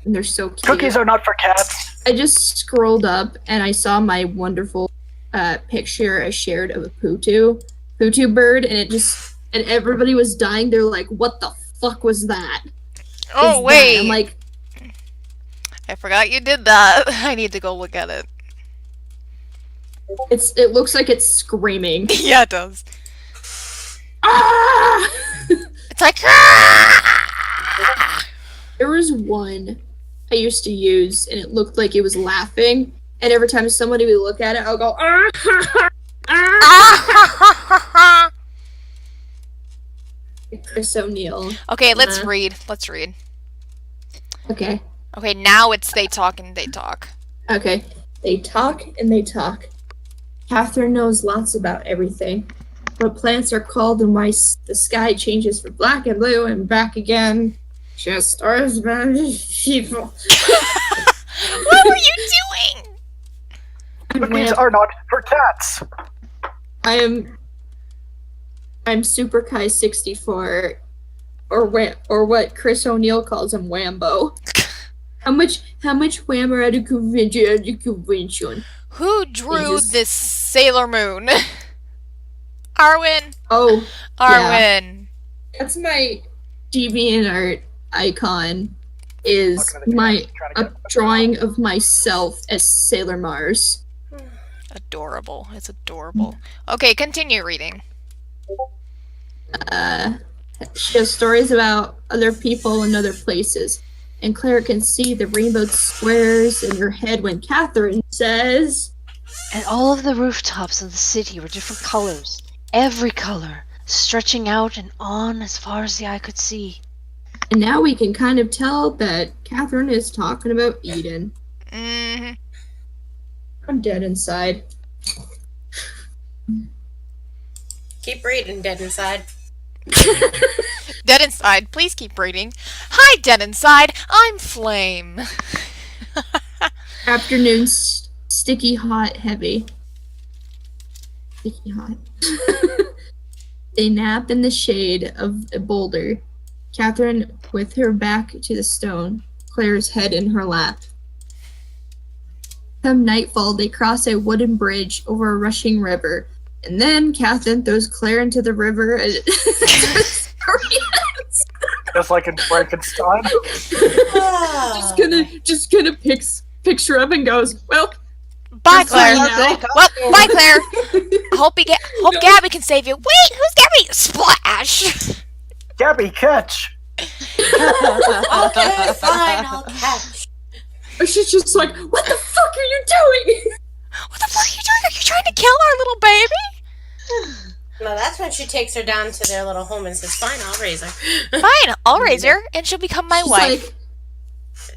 And they're so cute. Cookies are not for cats. I just scrolled up and I saw my wonderful picture I shared of a Putu bird, and everybody was dying. They're like, "What the fuck was that?" Oh, Is wait. that?" I'm like, I forgot you did that. I need to go look at it. it looks like it's screaming. Yeah, it does. Ah! It's like, ah! There was one I used to use, and it looked like it was laughing. And every time somebody would look at it, I'll go, ah! Ah! Chris O'Neill. Okay, let's Uh-huh. read. Let's read. Okay. Okay, now it's they talk and they talk. Okay. They talk and they talk. Catherine knows lots about everything. What plants are called and why the sky changes from black and blue and back again. Just stars about people. What were you doing? Cookies are not for cats. I'm Super Kai 64, or what Chris O'Neill calls him, Wambo. How much wham are at a convention? Who drew Jesus. this Sailor Moon? Arwen. Oh, Arwen. that's my DeviantArt icon. Is Looking at the my camera, trying to a get the- drawing of myself as Sailor Mars. Adorable. It's adorable. Okay, continue reading. She has stories about other people and other places. And Claire can see the rainbow squares in her head when Catherine says, And all of the rooftops of the city were different colors. Every color, stretching out and on as far as the eye could see. and now we can kind of tell that Catherine is talking about Eden. hmm I'm dead inside. Keep reading, Dead Inside. Dead Inside, please keep reading. Hi, Dead Inside. I'm Flame. Afternoon, sticky, hot, heavy. Sticky, hot. They nap in the shade of a boulder. Catherine with her back to the stone, Claire's head in her lap. Come nightfall, they cross a wooden bridge over a rushing river. And then Catherine throws Claire into the river and Just like in Frankenstein. just gonna picture up and goes, well, Bye, That's Claire. fine now. Well, bye, Claire. Hope Gabby can save you. Wait, who's Gabby? Splash. Gabby, catch! Okay, fine, I'll catch. she's just like, what the fuck are you doing? What the fuck are you doing? Are you trying to kill our little baby? No, that's when she takes her down to their little home and says, "Fine, I'll raise her." Fine, I'll raise her, and she'll become my She's wife. like,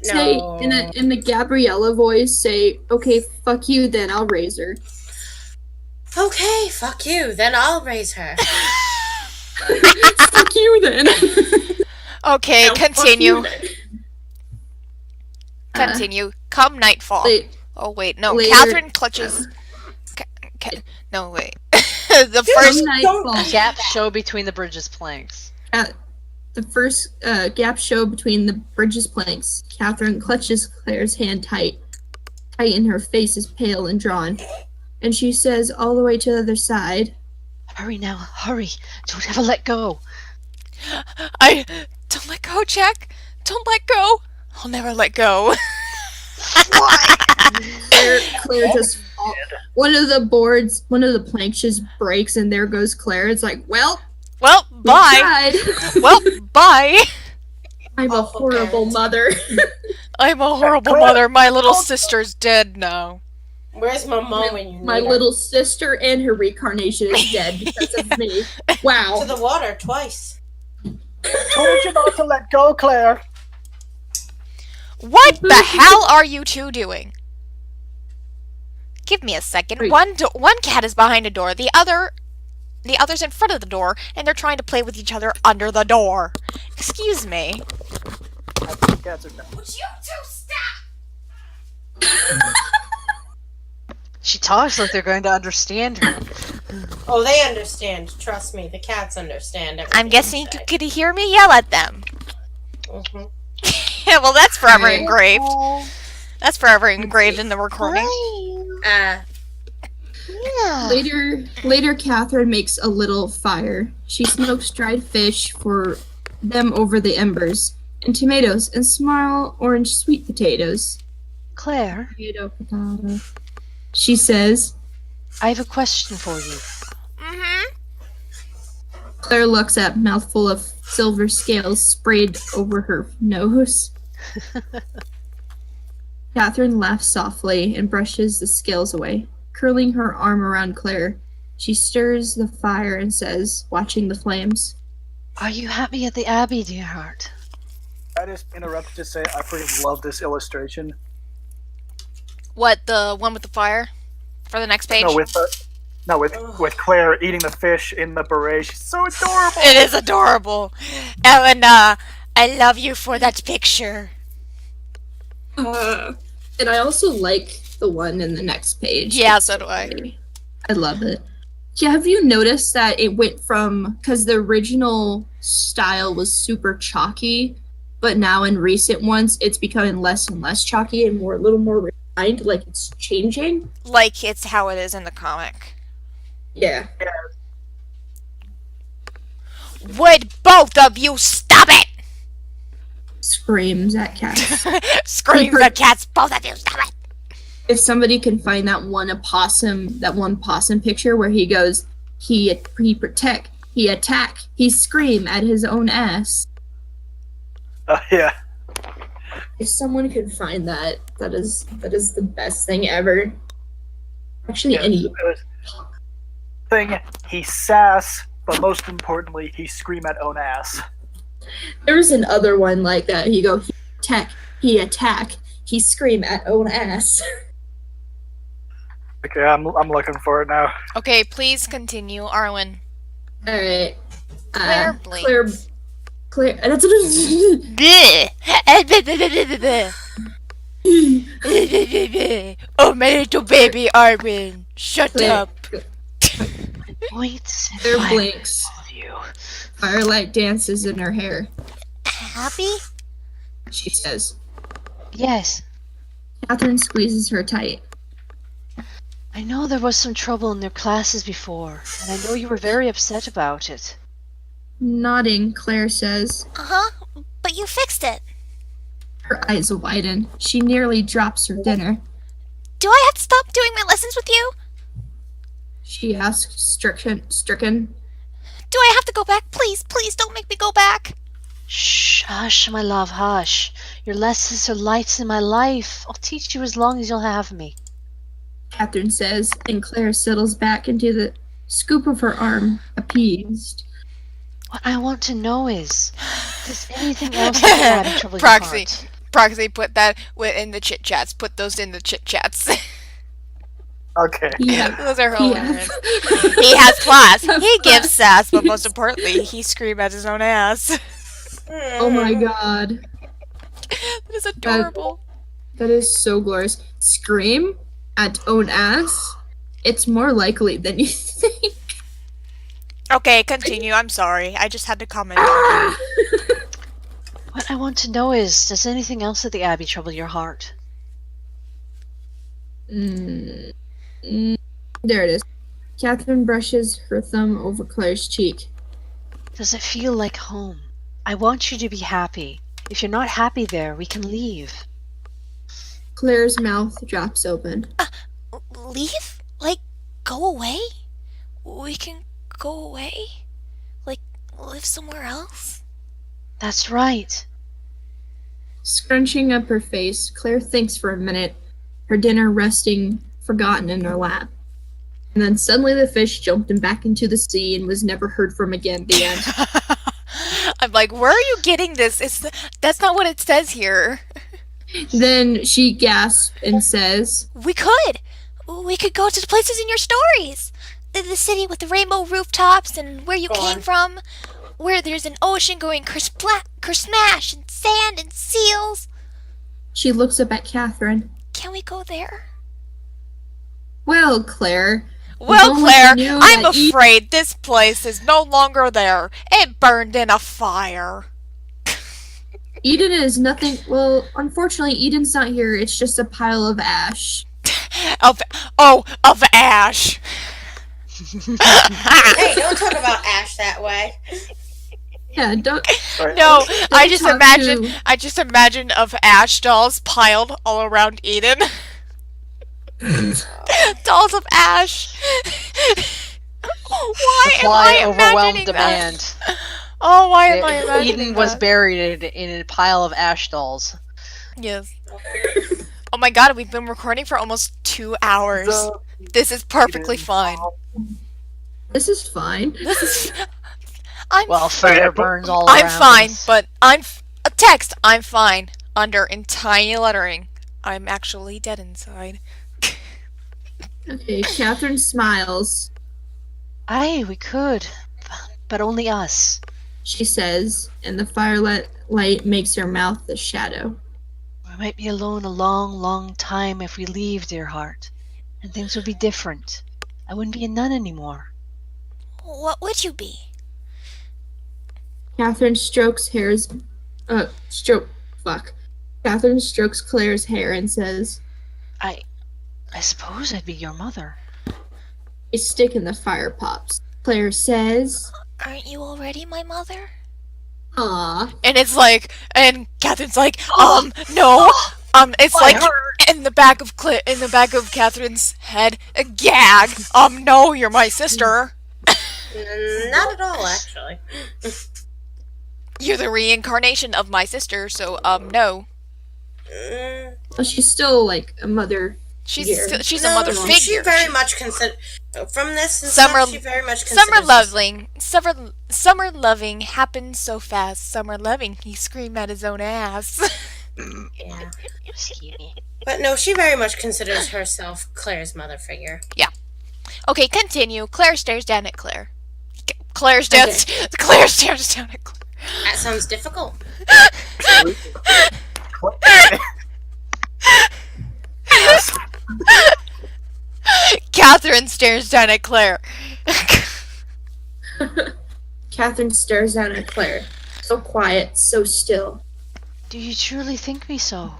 say No. in the Gabriella voice, say, okay, fuck you, then I'll raise her. Okay, fuck you. Then I'll raise her. Fuck you then. Okay, Now, fuck continue. you then. Continue. Come nightfall. Wait, Oh wait, no. later- Catherine clutches. Okay. No, wait. The first. Nightfall. Gap show between the bridges planks. At the first gap show between the bridges planks, Catherine clutches Claire's hand tight, and her face is pale and drawn. And she says all the way to the other side, Hurry now, hurry. Don't ever let go. Don't let go, Jack. Don't let go. I'll never let go. Claire just one of the planks just breaks, and there goes Claire. It's like, well, Bye. tried. Well, bye. I'm a Awful horrible parents. mother. I'm a horrible mother. My little sister's dead now. Where's my mom when you need My her? little sister and her reincarnation is dead because of me. Wow. To the water twice. Told you not to let go, Claire. What the hell are you two doing? Give me a second. Wait. One cat is behind a door. The other's in front of the door, and they're trying to play with each other under the door. Excuse me. I think cats are done. Would you two stop? She talks like they're going to understand her. Oh, they understand. Trust me, the cats understand everything. I'm guessing you could hear me yell at them. Mhm. Yeah, well, that's forever Right. engraved. That's forever engraved in the recording. Later, Catherine makes a little fire. She smokes dried fish for them over the embers, and tomatoes, and small orange sweet potatoes. Claire, Potato. She says. I have a question for you. Mm-hmm. Claire looks at mouthful of silver scales sprayed over her nose. Catherine laughs softly and brushes the scales away. Curling her arm around Claire, she stirs the fire and says, watching the flames, Are you happy at the Abbey, dear heart? I just interrupted to say I freaking love this illustration. What, the one with the fire? For the next page? No, with Claire eating the fish in the beret. She's so adorable. It is adorable. Elena, I love you for that picture. and I also like the one in the next page. Yeah, so do I. I love it. Yeah, have you noticed that it went from, because the original style was super chalky, but now in recent ones it's becoming less and less chalky and a little more refined, like it's changing? Like it's how it is in the comic. Yeah. Would both of you stop it? Screams at cats. Screams the cats, both of you stop it. If somebody can find that one possum picture where he goes, he protect, he attack, he scream at his own ass. Yeah. If someone could find that, that is the best thing ever. Actually, Yeah, any it was- thing, he sass, but most importantly, he scream at own ass. There's another one like that. He attack, he scream at own ass. Okay, I'm looking for it now. Okay, please continue, Arwen. All right. Claire blinks. Claire. That's Oh, my little baby Arwen, shut Claire. up. Points and Claire fire, blinks. all of you. Firelight dances in her hair. Happy? She says. Yes, Catherine squeezes her tight. I know there was some trouble in their classes before, and I know you were very upset about it. Nodding, Claire says. Uh-huh. But you fixed it. Her eyes widen. She nearly drops her dinner. Do I have to stop doing my lessons with you? She asks, stricken. Do I have to go back? Please, please don't make me go back. Shh, hush, my love, hush. Your lessons are lights in my life. I'll teach you as long as you'll have me. Catherine says, and Claire settles back into the scoop of her arm, appeased. What I want to know is, does anything else like that trouble your Proxy. heart? Proxy, put that in the chit chats. Put those in the chit chats. Okay. Yeah. Those are Yeah. hilarious. He has class. He gives sass, but most importantly, he screams at his own ass. Oh my god. That is adorable. That is so glorious. Scream at own ass It's more likely than you think. Okay, continue. I'm sorry. I just had to comment. What I want to know is, does anything else at the Abbey trouble your heart? There it is. Catherine brushes her thumb over Claire's cheek. Does it feel like home? I want you to be happy. If you're not happy there, we can leave. Claire's mouth drops open. Leave? Like, go away? We can go away? Like, live somewhere else? That's right. Scrunching up her face, Claire thinks for a minute, her dinner resting forgotten in her lap. And then suddenly the fish jumped him back into the sea and was never heard from again. The end. I'm like, where are you getting this? That's not what it says here. Then she gasps and says, We could! We could go to the places in your stories! The city with the rainbow rooftops and where you came from, where there's an ocean going kersmash and sand and seals. she looks up at Catherine. Can we go there? Well, Claire. Well, only Claire, knew I'm that afraid this place is no longer there. It burned in a fire. Eden is nothing. Well, unfortunately, Eden's not here. It's just a pile of ash. Of ash. Hey, don't talk about Ash that way. Yeah, don't. No, I Don't just imagine of ash dolls piled all around Eden. Dolls of ash. Why Supply am I overwhelmed imagining demand. that? Oh, why am I imagining Eden was that? buried in a pile of ash dolls. Yes. Oh my god, we've been recording for almost 2 hours. This is perfectly fine. This is fine. This is. I'm Well, fire burns all I'm around fine, us. but I'm a text. I'm fine under in tiny lettering. I'm actually dead inside. Okay, Catherine smiles. Aye, we could. But only us. She says, and the firelight light makes her mouth a shadow. We might be alone a long, long time if we leave, dear heart. And things would be different. I wouldn't be a nun anymore. What would you be? Catherine strokes Catherine strokes Claire's hair and says, I suppose I'd be your mother. a stick in the fire pops. Claire says, Aren't you already my mother? "Aw." And it's like, and Catherine's like, no, it's like in the back of Catherine's head, a gag. No, you're my sister. Not at all, actually. You're the reincarnation of my sister, so no. Well, she's still like a mother. She's Figure. she's a mother figure. She very much consider from this and Summer- stuff, she very much considers Summer loving happened so fast. Summer loving, he screamed at his own ass. Yeah. Excuse me. But no, she very much considers herself Claire's mother figure. Okay, continue. Claire stares down at Claire. Claire stares down at Claire. That sounds difficult. Catherine stares down at Claire. Catherine stares down at Claire. So quiet, so still. Do you truly think me so?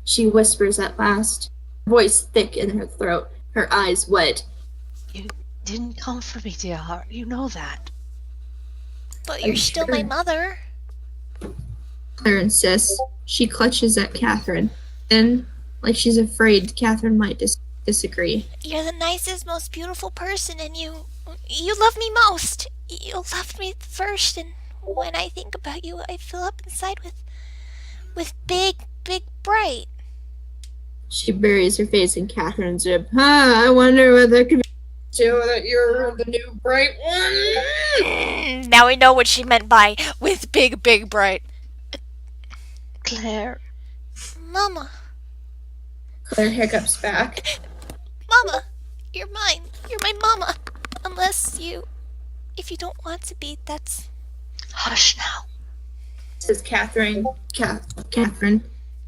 She whispers at last, voice thick in her throat, her eyes wet. You didn't come for me, dear heart. You know that. But Are you're you still sure? my mother. Claire insists. She clutches at Catherine. Then, like she's afraid Catherine might disagree. You're the nicest, most beautiful person, and you love me most. You loved me first, and when I think about you, I fill up inside with big, big bright. She buries her face in Catherine's rib. I wonder what that could be. So that you're the new bright one. Now we know what she meant by with big, big, bright. Claire. Mama, Claire hiccups back. Mama, you're mine. You're my mama. If you don't want to be, that's... Hush now. Says Catherine,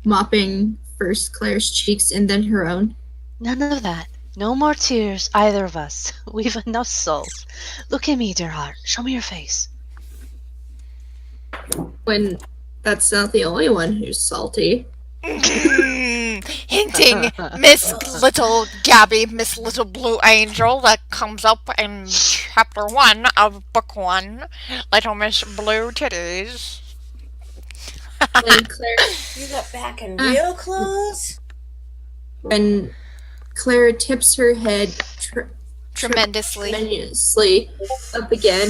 mopping first Claire's cheeks and then her own. None of that. No more tears, either of us. We've enough salt. Look at me, dear heart. Show me your face. When that's not the only one who's salty. Hinting Miss Little Gabby, Miss Little Blue Angel, that comes up in chapter 1 of book 1. Little Miss Blue Titties. When Claire, You got back in real clothes? when Claire tips her head Tremendously. tremendously up again,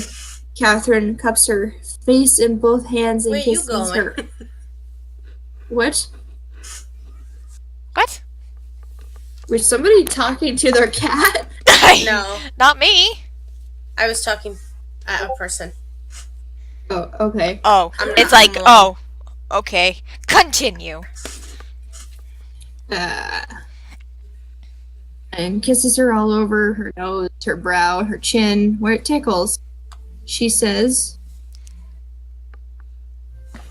Catherine cups her face in both hands and Where you kisses going? her. What? What? Was somebody talking to their cat? No, Not me. I was talking at a person. Oh, okay. Oh, I'm it's not like, alone. oh, okay. Continue. And kisses her all over her nose, her brow, her chin, where it tickles. She says,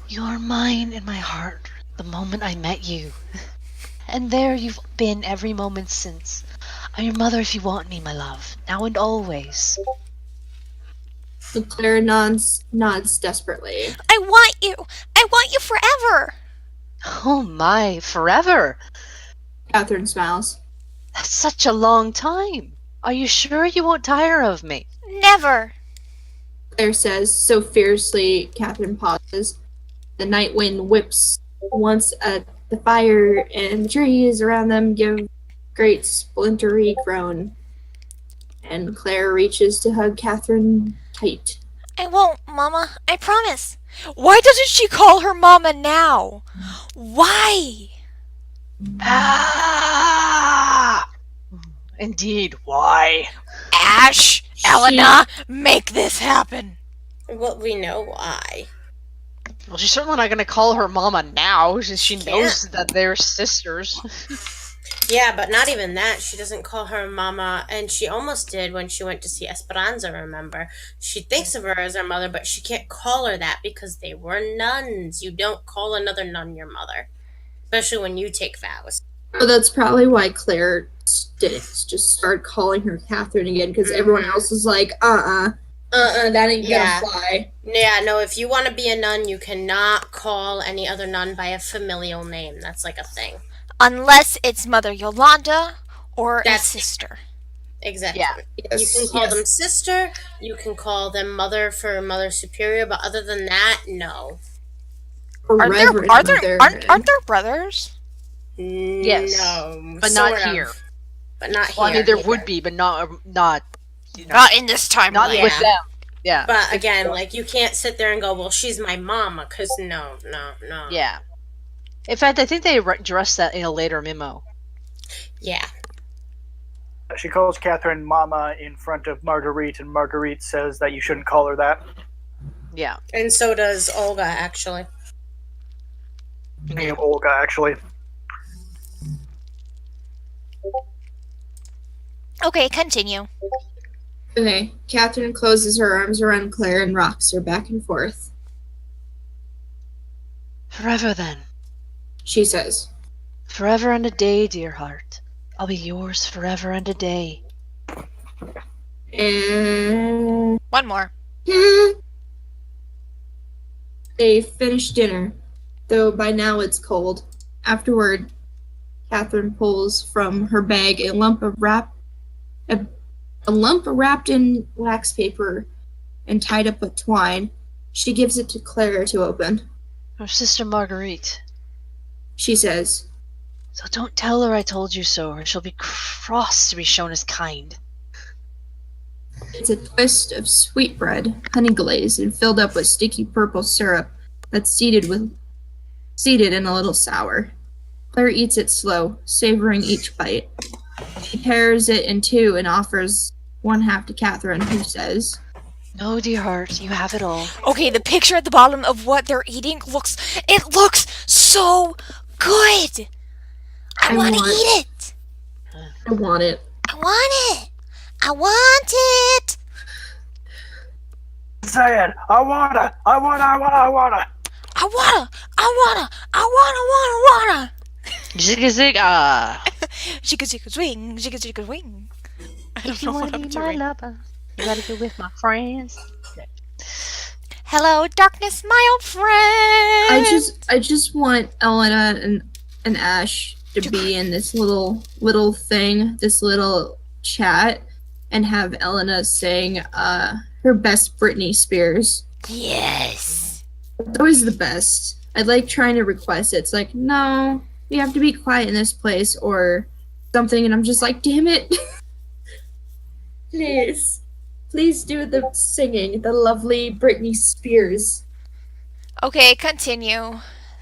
You're mine in my heart the moment I met you. And there you've been every moment since. I'm your mother if you want me, my love, now and always. and Claire nods desperately. I want you. I want you forever. Oh my, forever! Catherine smiles. That's such a long time. Are you sure you won't tire of me? Never. Claire says, so fiercely, Catherine pauses. The night wind whips once at the fire, and the trees around them give great splintery groan. And Claire reaches to hug Catherine tight. I won't, Mama. I promise. Why doesn't she call her mama now? Why? Ah! Indeed, why? Ash, Elena, make this happen. Well, we know why. Well, she's certainly not going to call her mama now, since she Can't. knows that they're sisters. Yeah, but not even that. She doesn't call her mama, and she almost did when she went to see Esperanza, remember? She thinks of her as her mother, but she can't call her that because they were nuns. You don't call another nun your mother, especially when you take vows. Well, that's probably why Claire didn't just start calling her Catherine again, because everyone else is like, that ain't Yeah. gonna fly. Yeah, no, if you want to be a nun, you cannot call any other nun by a familial name. That's like a thing. Unless it's Mother Yolanda or That's- a sister. Exactly. Yeah. Yes, You can call yes. them sister, you can call them mother for mother superior, but other than that, no. Or Are there Reverend are there Mother. aren't there brothers? Yes, No. but not sort of, here. But not here. Well, I mean, there either. would be, but not you know, Not in this timeline. not Yeah. with them. Yeah. But again, like, you can't sit there and go, well, she's my mama, because no. Yeah. In fact, I think they addressed that in a later memo. Yeah. She calls Catherine Mama in front of Marguerite, and Marguerite says that you shouldn't call her that. Yeah. And so does Olga, actually. Name Olga, actually. Okay, continue. Okay, Catherine closes her arms around Claire and rocks her back and forth. Forever then. She says, Forever and a day, dear heart. I'll be yours forever and a day. and One more. they finish dinner, though by now it's cold. Afterward, Catherine pulls from her bag a lump wrapped in wax paper and tied up with twine. She gives it to Claire to open. Her sister Marguerite. She says, So don't tell her I told you so, or she'll be cross to be shown as kind. it's a twist of sweetbread, honey glazed, and filled up with sticky purple syrup that's seeded and a little sour. Claire eats it slow, savoring each bite. She tears it in two and offers one half to Catherine, who says, No, dear heart, you have it all. Okay, the picture at the bottom of what they're eating looks so good. I want to want- eat it. I want it. I want it. I want it. Say it! I wanna! I wanna. Zig zig ah. Shika swing, shika swing. I If don't you know want what to I'm be my doing. lover, you gotta go with my friends. Hello, darkness, my old friend. I just want Elena and Ash to be in this little thing, this little chat, and have Elena sing her best Britney Spears. Yes. It's always the best. I like trying to request it. It's like, no, we have to be quiet in this place or something, and I'm just like, damn it. Please do the singing, the lovely Britney Spears. Okay, continue.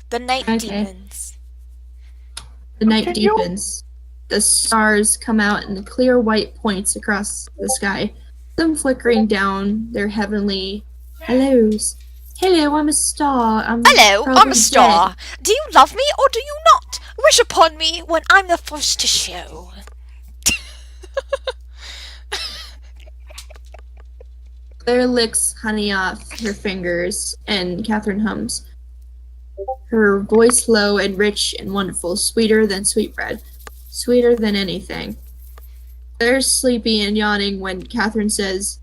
The night Okay. deepens. The night Continue. deepens. The stars come out in clear white points across the sky, some flickering down their heavenly hellos. Hello, I'm a star. Hello, I'm probably a star. dead. Do you love me or do you not? Wish upon me when I'm the first to show. Claire licks honey off her fingers, and Catherine hums. Her voice low and rich and wonderful, sweeter than sweetbread, sweeter than anything. Claire's sleepy and yawning when Catherine says,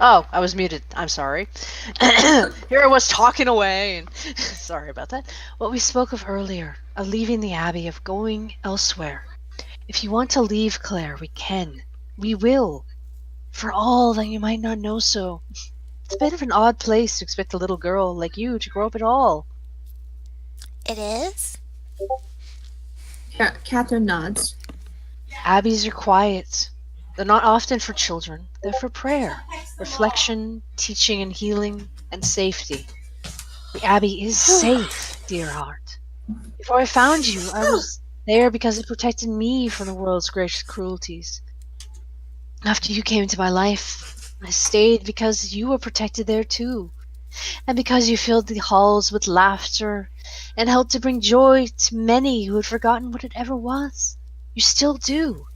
Oh, I was muted. I'm sorry. Here I was talking away, and sorry about that. What we spoke of earlier, of leaving the Abbey, of going elsewhere. If you want to leave, Claire, we can. We will. For all that you might not know so. It's a bit of an odd place to expect a little girl like you to grow up at all. It is? Catherine nods. Abbeys are quiet. They're not often for children. They're for prayer, reflection, teaching and healing, and safety. The Abbey is safe, dear heart. Before I found you, I was there because it protected me from the world's greatest cruelties. After you came into my life, I stayed because you were protected there too. And because you filled the halls with laughter and helped to bring joy to many who had forgotten what it ever was. You still do.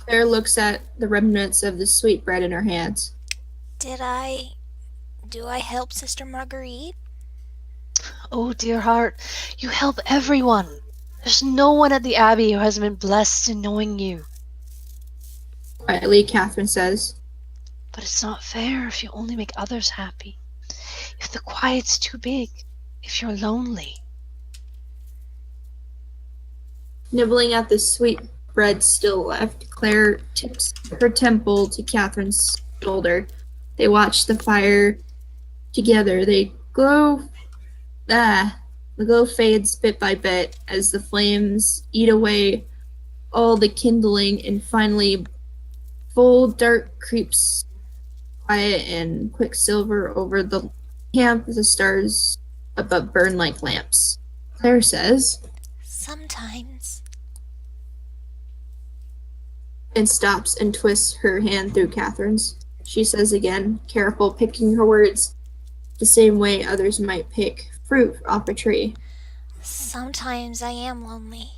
Claire looks at the remnants of the sweetbread in her hands. Do I help Sister Marguerite? Oh, dear heart, you help everyone. There's no one at the Abbey who hasn't been blessed in knowing you. Quietly, Catherine says. But it's not fair if you only make others happy. If the quiet's too big, if you're lonely. Nibbling at the sweet bread still left, Claire tips her temple to Catherine's shoulder. They watch the fire together. The glow fades bit by bit as the flames eat away all the kindling, and finally full dark creeps quiet and quicksilver over the camp. The stars above burn like lamps. Claire says, Sometimes. and stops and twists her hand through Catherine's. She says again, careful, picking her words the same way others might pick fruit off a tree. Sometimes I am lonely,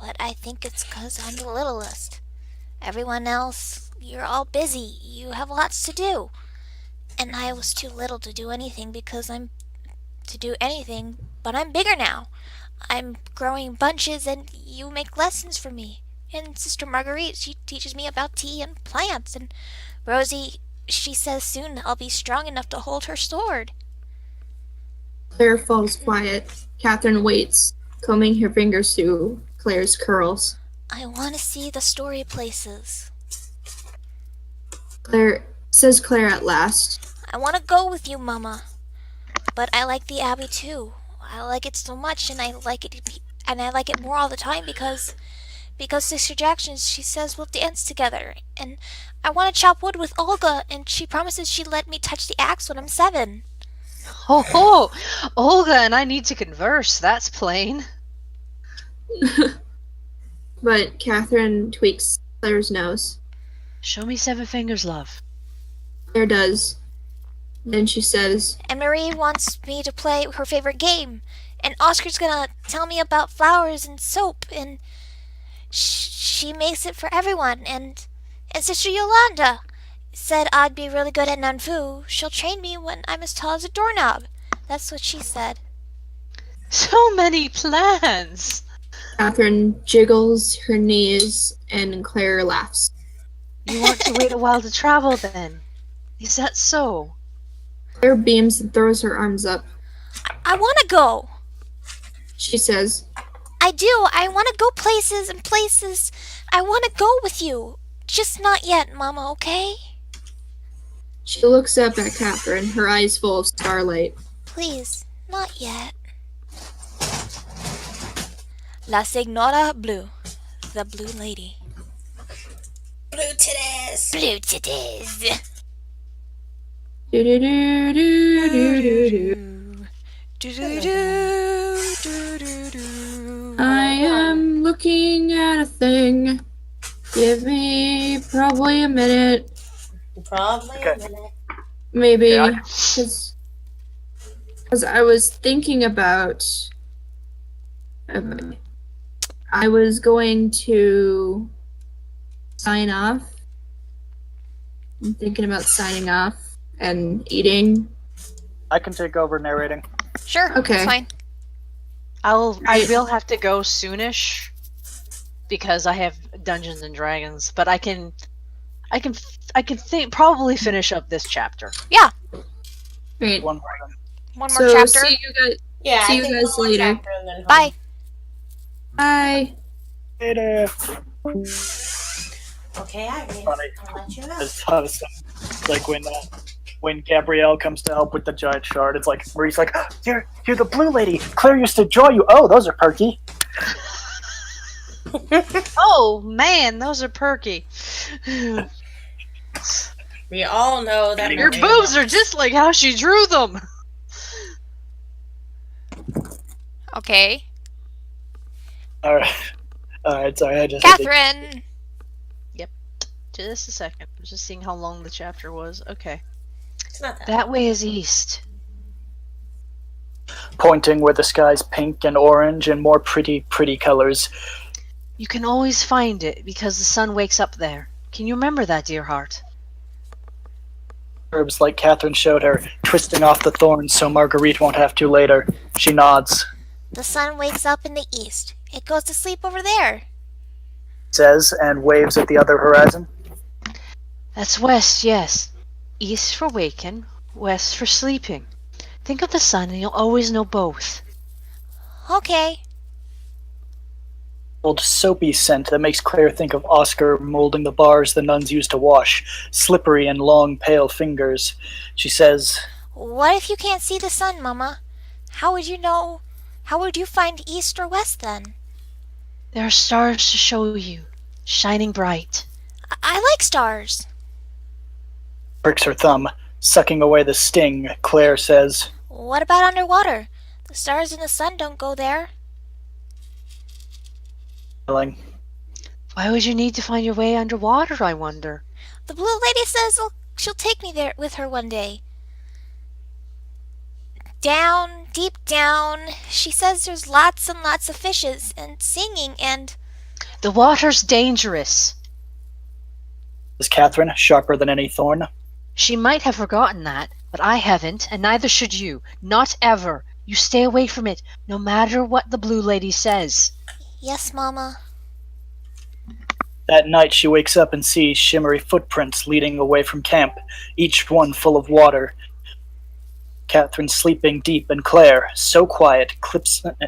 but I think it's 'cause I'm the littlest. Everyone else, you're all busy. You have lots to do. And I was too little to do anything but I'm bigger now. I'm growing bunches and you make lessons for me. And Sister Marguerite, she teaches me about tea and plants. And Rosie, she says soon I'll be strong enough to hold her sword. Claire falls quiet. Catherine waits, combing her fingers through Claire's curls. I want to see the story places. Claire at last. I want to go with you, Mama. But I like the Abbey too. I like it so much, and I like it more all the time because Sister Jackson, she says we'll dance together, and I want to chop wood with Olga, and she promises she'd let me touch the axe when I'm 7. Ho ho! Olga and I need to converse, that's plain. But Catherine tweaks Claire's nose. Show me 7 fingers, love. Claire does. Then she says, And Marie wants me to play her favorite game, and Oscar's gonna tell me about flowers and soap, and she makes it for everyone, and Sister Yolanda, said I'd be really good at Nanfu. She'll train me when I'm as tall as a doorknob. That's what she said. So many plans. Catherine jiggles her knees, and Claire laughs. You want to wait a while to travel then? Is that so? Claire beams and throws her arms up. I want to go. She says, I do. I want to go places and places. I want to go with you. Just not yet, Mama, okay? she looks up at Catherine, her eyes full of starlight. Please, not yet. La Signora Blue, the Blue Lady. Blue titties. Blue titties. Do-do-do-do-do-do. I am looking at a thing. Give me probably a minute, Probably Okay. a minute. maybe, Yeah. because I was thinking about. I was going to sign off. I'm thinking about signing off and eating. I can take over narrating. Sure, Okay. that's fine. I Right. will have to go soonish because I have Dungeons and Dragons, but I can probably finish up this chapter. Great. One more then. One more So chapter. see you guys. Yeah, See I you think guys one more later. chapter and then home. Bye. Bye. Later. Okay, Irene. Funny. I'll let you know. It's awesome. Like when Gabrielle comes to help with the giant shard, it's like Marie's like, "Oh, you're the blue lady. Claire used to draw you. Oh, those are perky." Oh man, those are perky. We all know that Your Maria boobs are loves- just like how she drew them. Okay. All right. Sorry, I just had to- Catherine! Just a second. I'm just seeing how long the chapter was. Okay. It's not that. That way is east. pointing where the sky's pink and orange and more pretty colors. You can always find it because the sun wakes up there. Can you remember that, dear heart? Herbs like Catherine showed her, twisting off the thorns so Marguerite won't have to later. She nods, The sun wakes up in the east. It goes to sleep over there. says, and waves at the other horizon. That's west, yes. East for waking, west for sleeping. Think of the sun and you'll always know both. Okay. Old soapy scent that makes Claire think of Oscar molding the bars the nuns used to wash, slippery and long pale fingers. She says, What if you can't see the sun, Mama? How would you know? How would you find east or west then? There are stars to show you, shining bright. I like stars. pricks her thumb, sucking away the sting. Claire says, What about underwater? The stars and the sun don't go there. smiling. Why would you need to find your way underwater, I wonder? The blue lady says she'll take me there with her one day. Down, deep down, she says there's lots and lots of fishes and singing and... The water's dangerous. Says Catherine, sharper than any thorn. She might have forgotten that, but I haven't, and neither should you. Not ever. You stay away from it, no matter what the blue lady says. Yes, Mama. That night she wakes up and sees shimmery footprints leading away from camp, each one full of water. Catherine sleeping deep, and Claire, so quiet,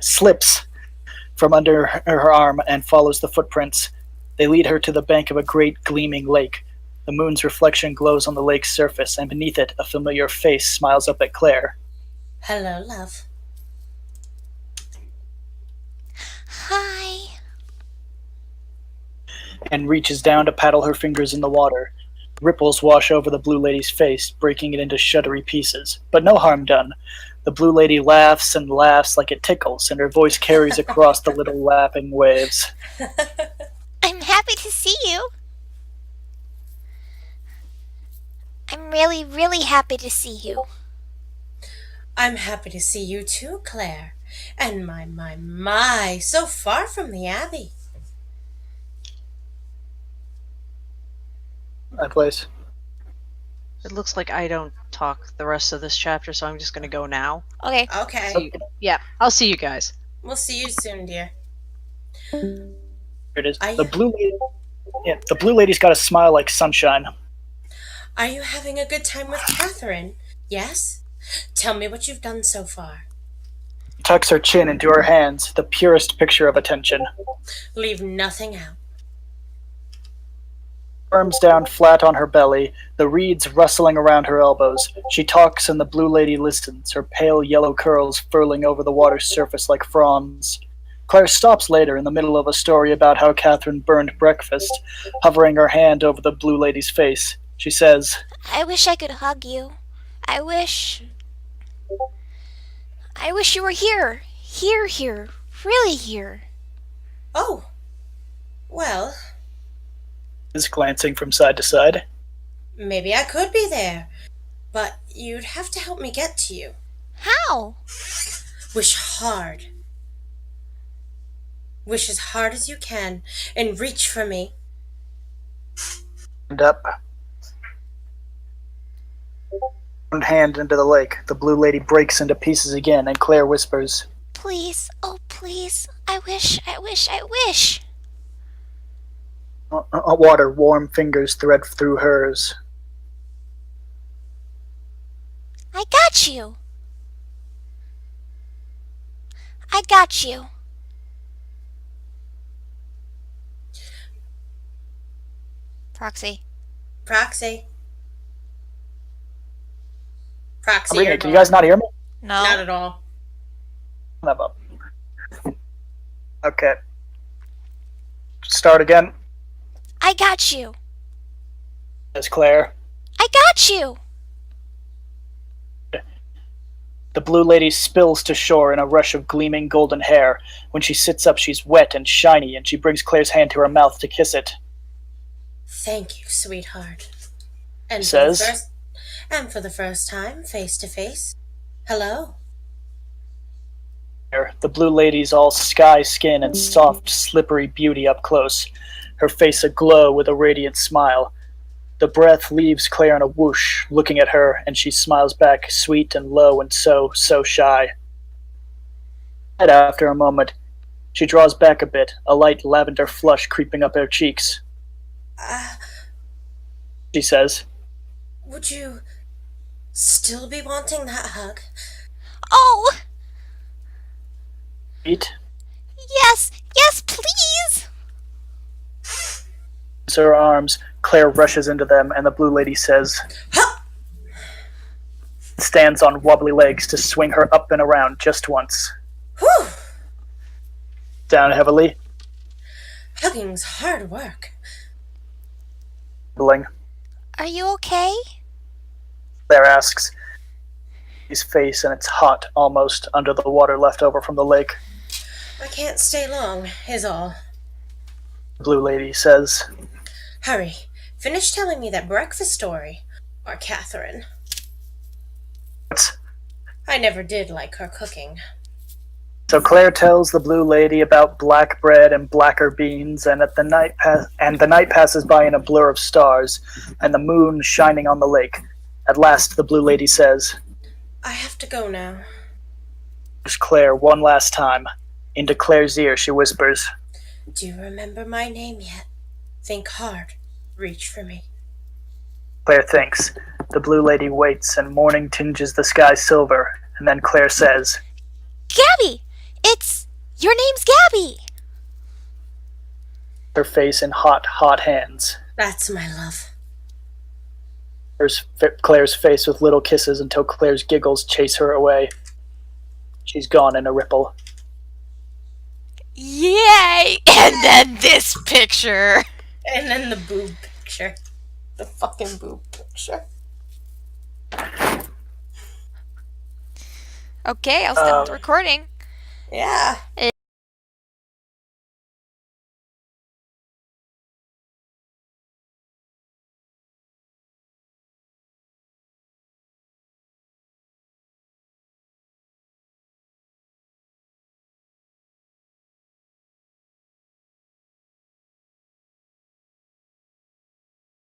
slips from under her arm and follows the footprints. They lead her to the bank of a great gleaming lake. The moon's reflection glows on the lake's surface, and beneath it a familiar face smiles up at Claire. Hello, love. Hi. And reaches down to paddle her fingers in the water. Ripples wash over the blue lady's face, breaking it into shuddery pieces. But no harm done. The blue lady laughs and laughs like it tickles, and her voice carries across the little lapping waves. I'm happy to see you. I'm really, really happy to see you. I'm happy to see you too, Claire. And my, so far from the Abbey. That place. It looks like I don't talk the rest of this chapter, so I'm just gonna go now. Okay. Okay. So, yeah, I'll see you guys. We'll see you soon, dear. Here it is. I- The blue lady. Yeah, the blue lady's got a smile like sunshine. Are you having a good time with Catherine? Yes? Tell me what you've done so far. Tucks her chin into her hands, the purest picture of attention. Leave nothing out. Arms down flat on her belly, the reeds rustling around her elbows. She talks and the blue lady listens, her pale yellow curls furling over the water's surface like fronds. Claire stops later in the middle of a story about how Catherine burned breakfast, hovering her hand over the blue lady's face. She says, I wish I could hug you. I wish you were here. Here. Really here. Oh. Well, is glancing from side to side. maybe I could be there. But you'd have to help me get to you. How? Wish hard. Wish as hard as you can and reach for me. And up. One hand into the lake. The blue lady breaks into pieces again, and Claire whispers, Please. Oh, please. I wish. Water, warm fingers thread through hers. I got you. I got you. Proxy. Proxy. I'm reading it. Can you guys not hear me? No. Not at all. Never. Okay. Start again. I got you. Says Claire. I got you. The blue lady spills to shore in a rush of gleaming golden hair. When she sits up, she's wet and shiny, and she brings Claire's hand to her mouth to kiss it. Thank you, sweetheart. And He says, for the first time, face to face. Hello. The blue lady's all sky skin and soft, slippery beauty up close, her face aglow with a radiant smile. The breath leaves Claire in a whoosh, looking at her, and she smiles back, sweet and low and so shy. And after a moment, she draws back a bit, a light lavender flush creeping up her cheeks. She says, Would you still be wanting that hug? Oh, "Eat." yes, please. With her arms, Claire rushes into them, and the blue lady says, Huh! stands on wobbly legs to swing her up and around just once. Whew! Down heavily, Hugging's hard work. bling. Are you okay? Claire asks. His face, and it's hot, almost, under the water left over from the lake. I can't stay long, is all. The blue lady says, Hurry, finish telling me that breakfast story. Or Catherine. "What?" I never did like her cooking. So Claire tells the blue lady about black bread and blacker beans, and the night passes by in a blur of stars, and the moon shining on the lake. At last, the blue lady says, I have to go now. "There's Claire one last time." Into Claire's ear, she whispers, Do you remember my name yet? Think hard. Reach for me. Claire thinks. The blue lady waits, and morning tinges the sky silver, and then Claire says, Gabby! Your name's Gabby! her face in hot, hot hands. That's my love. Claire's face with little kisses until Claire's giggles chase her away. She's gone in a ripple. Yay! And then this picture. And then the boob picture. The fucking boob picture. Okay, I'll stop the recording. Yeah.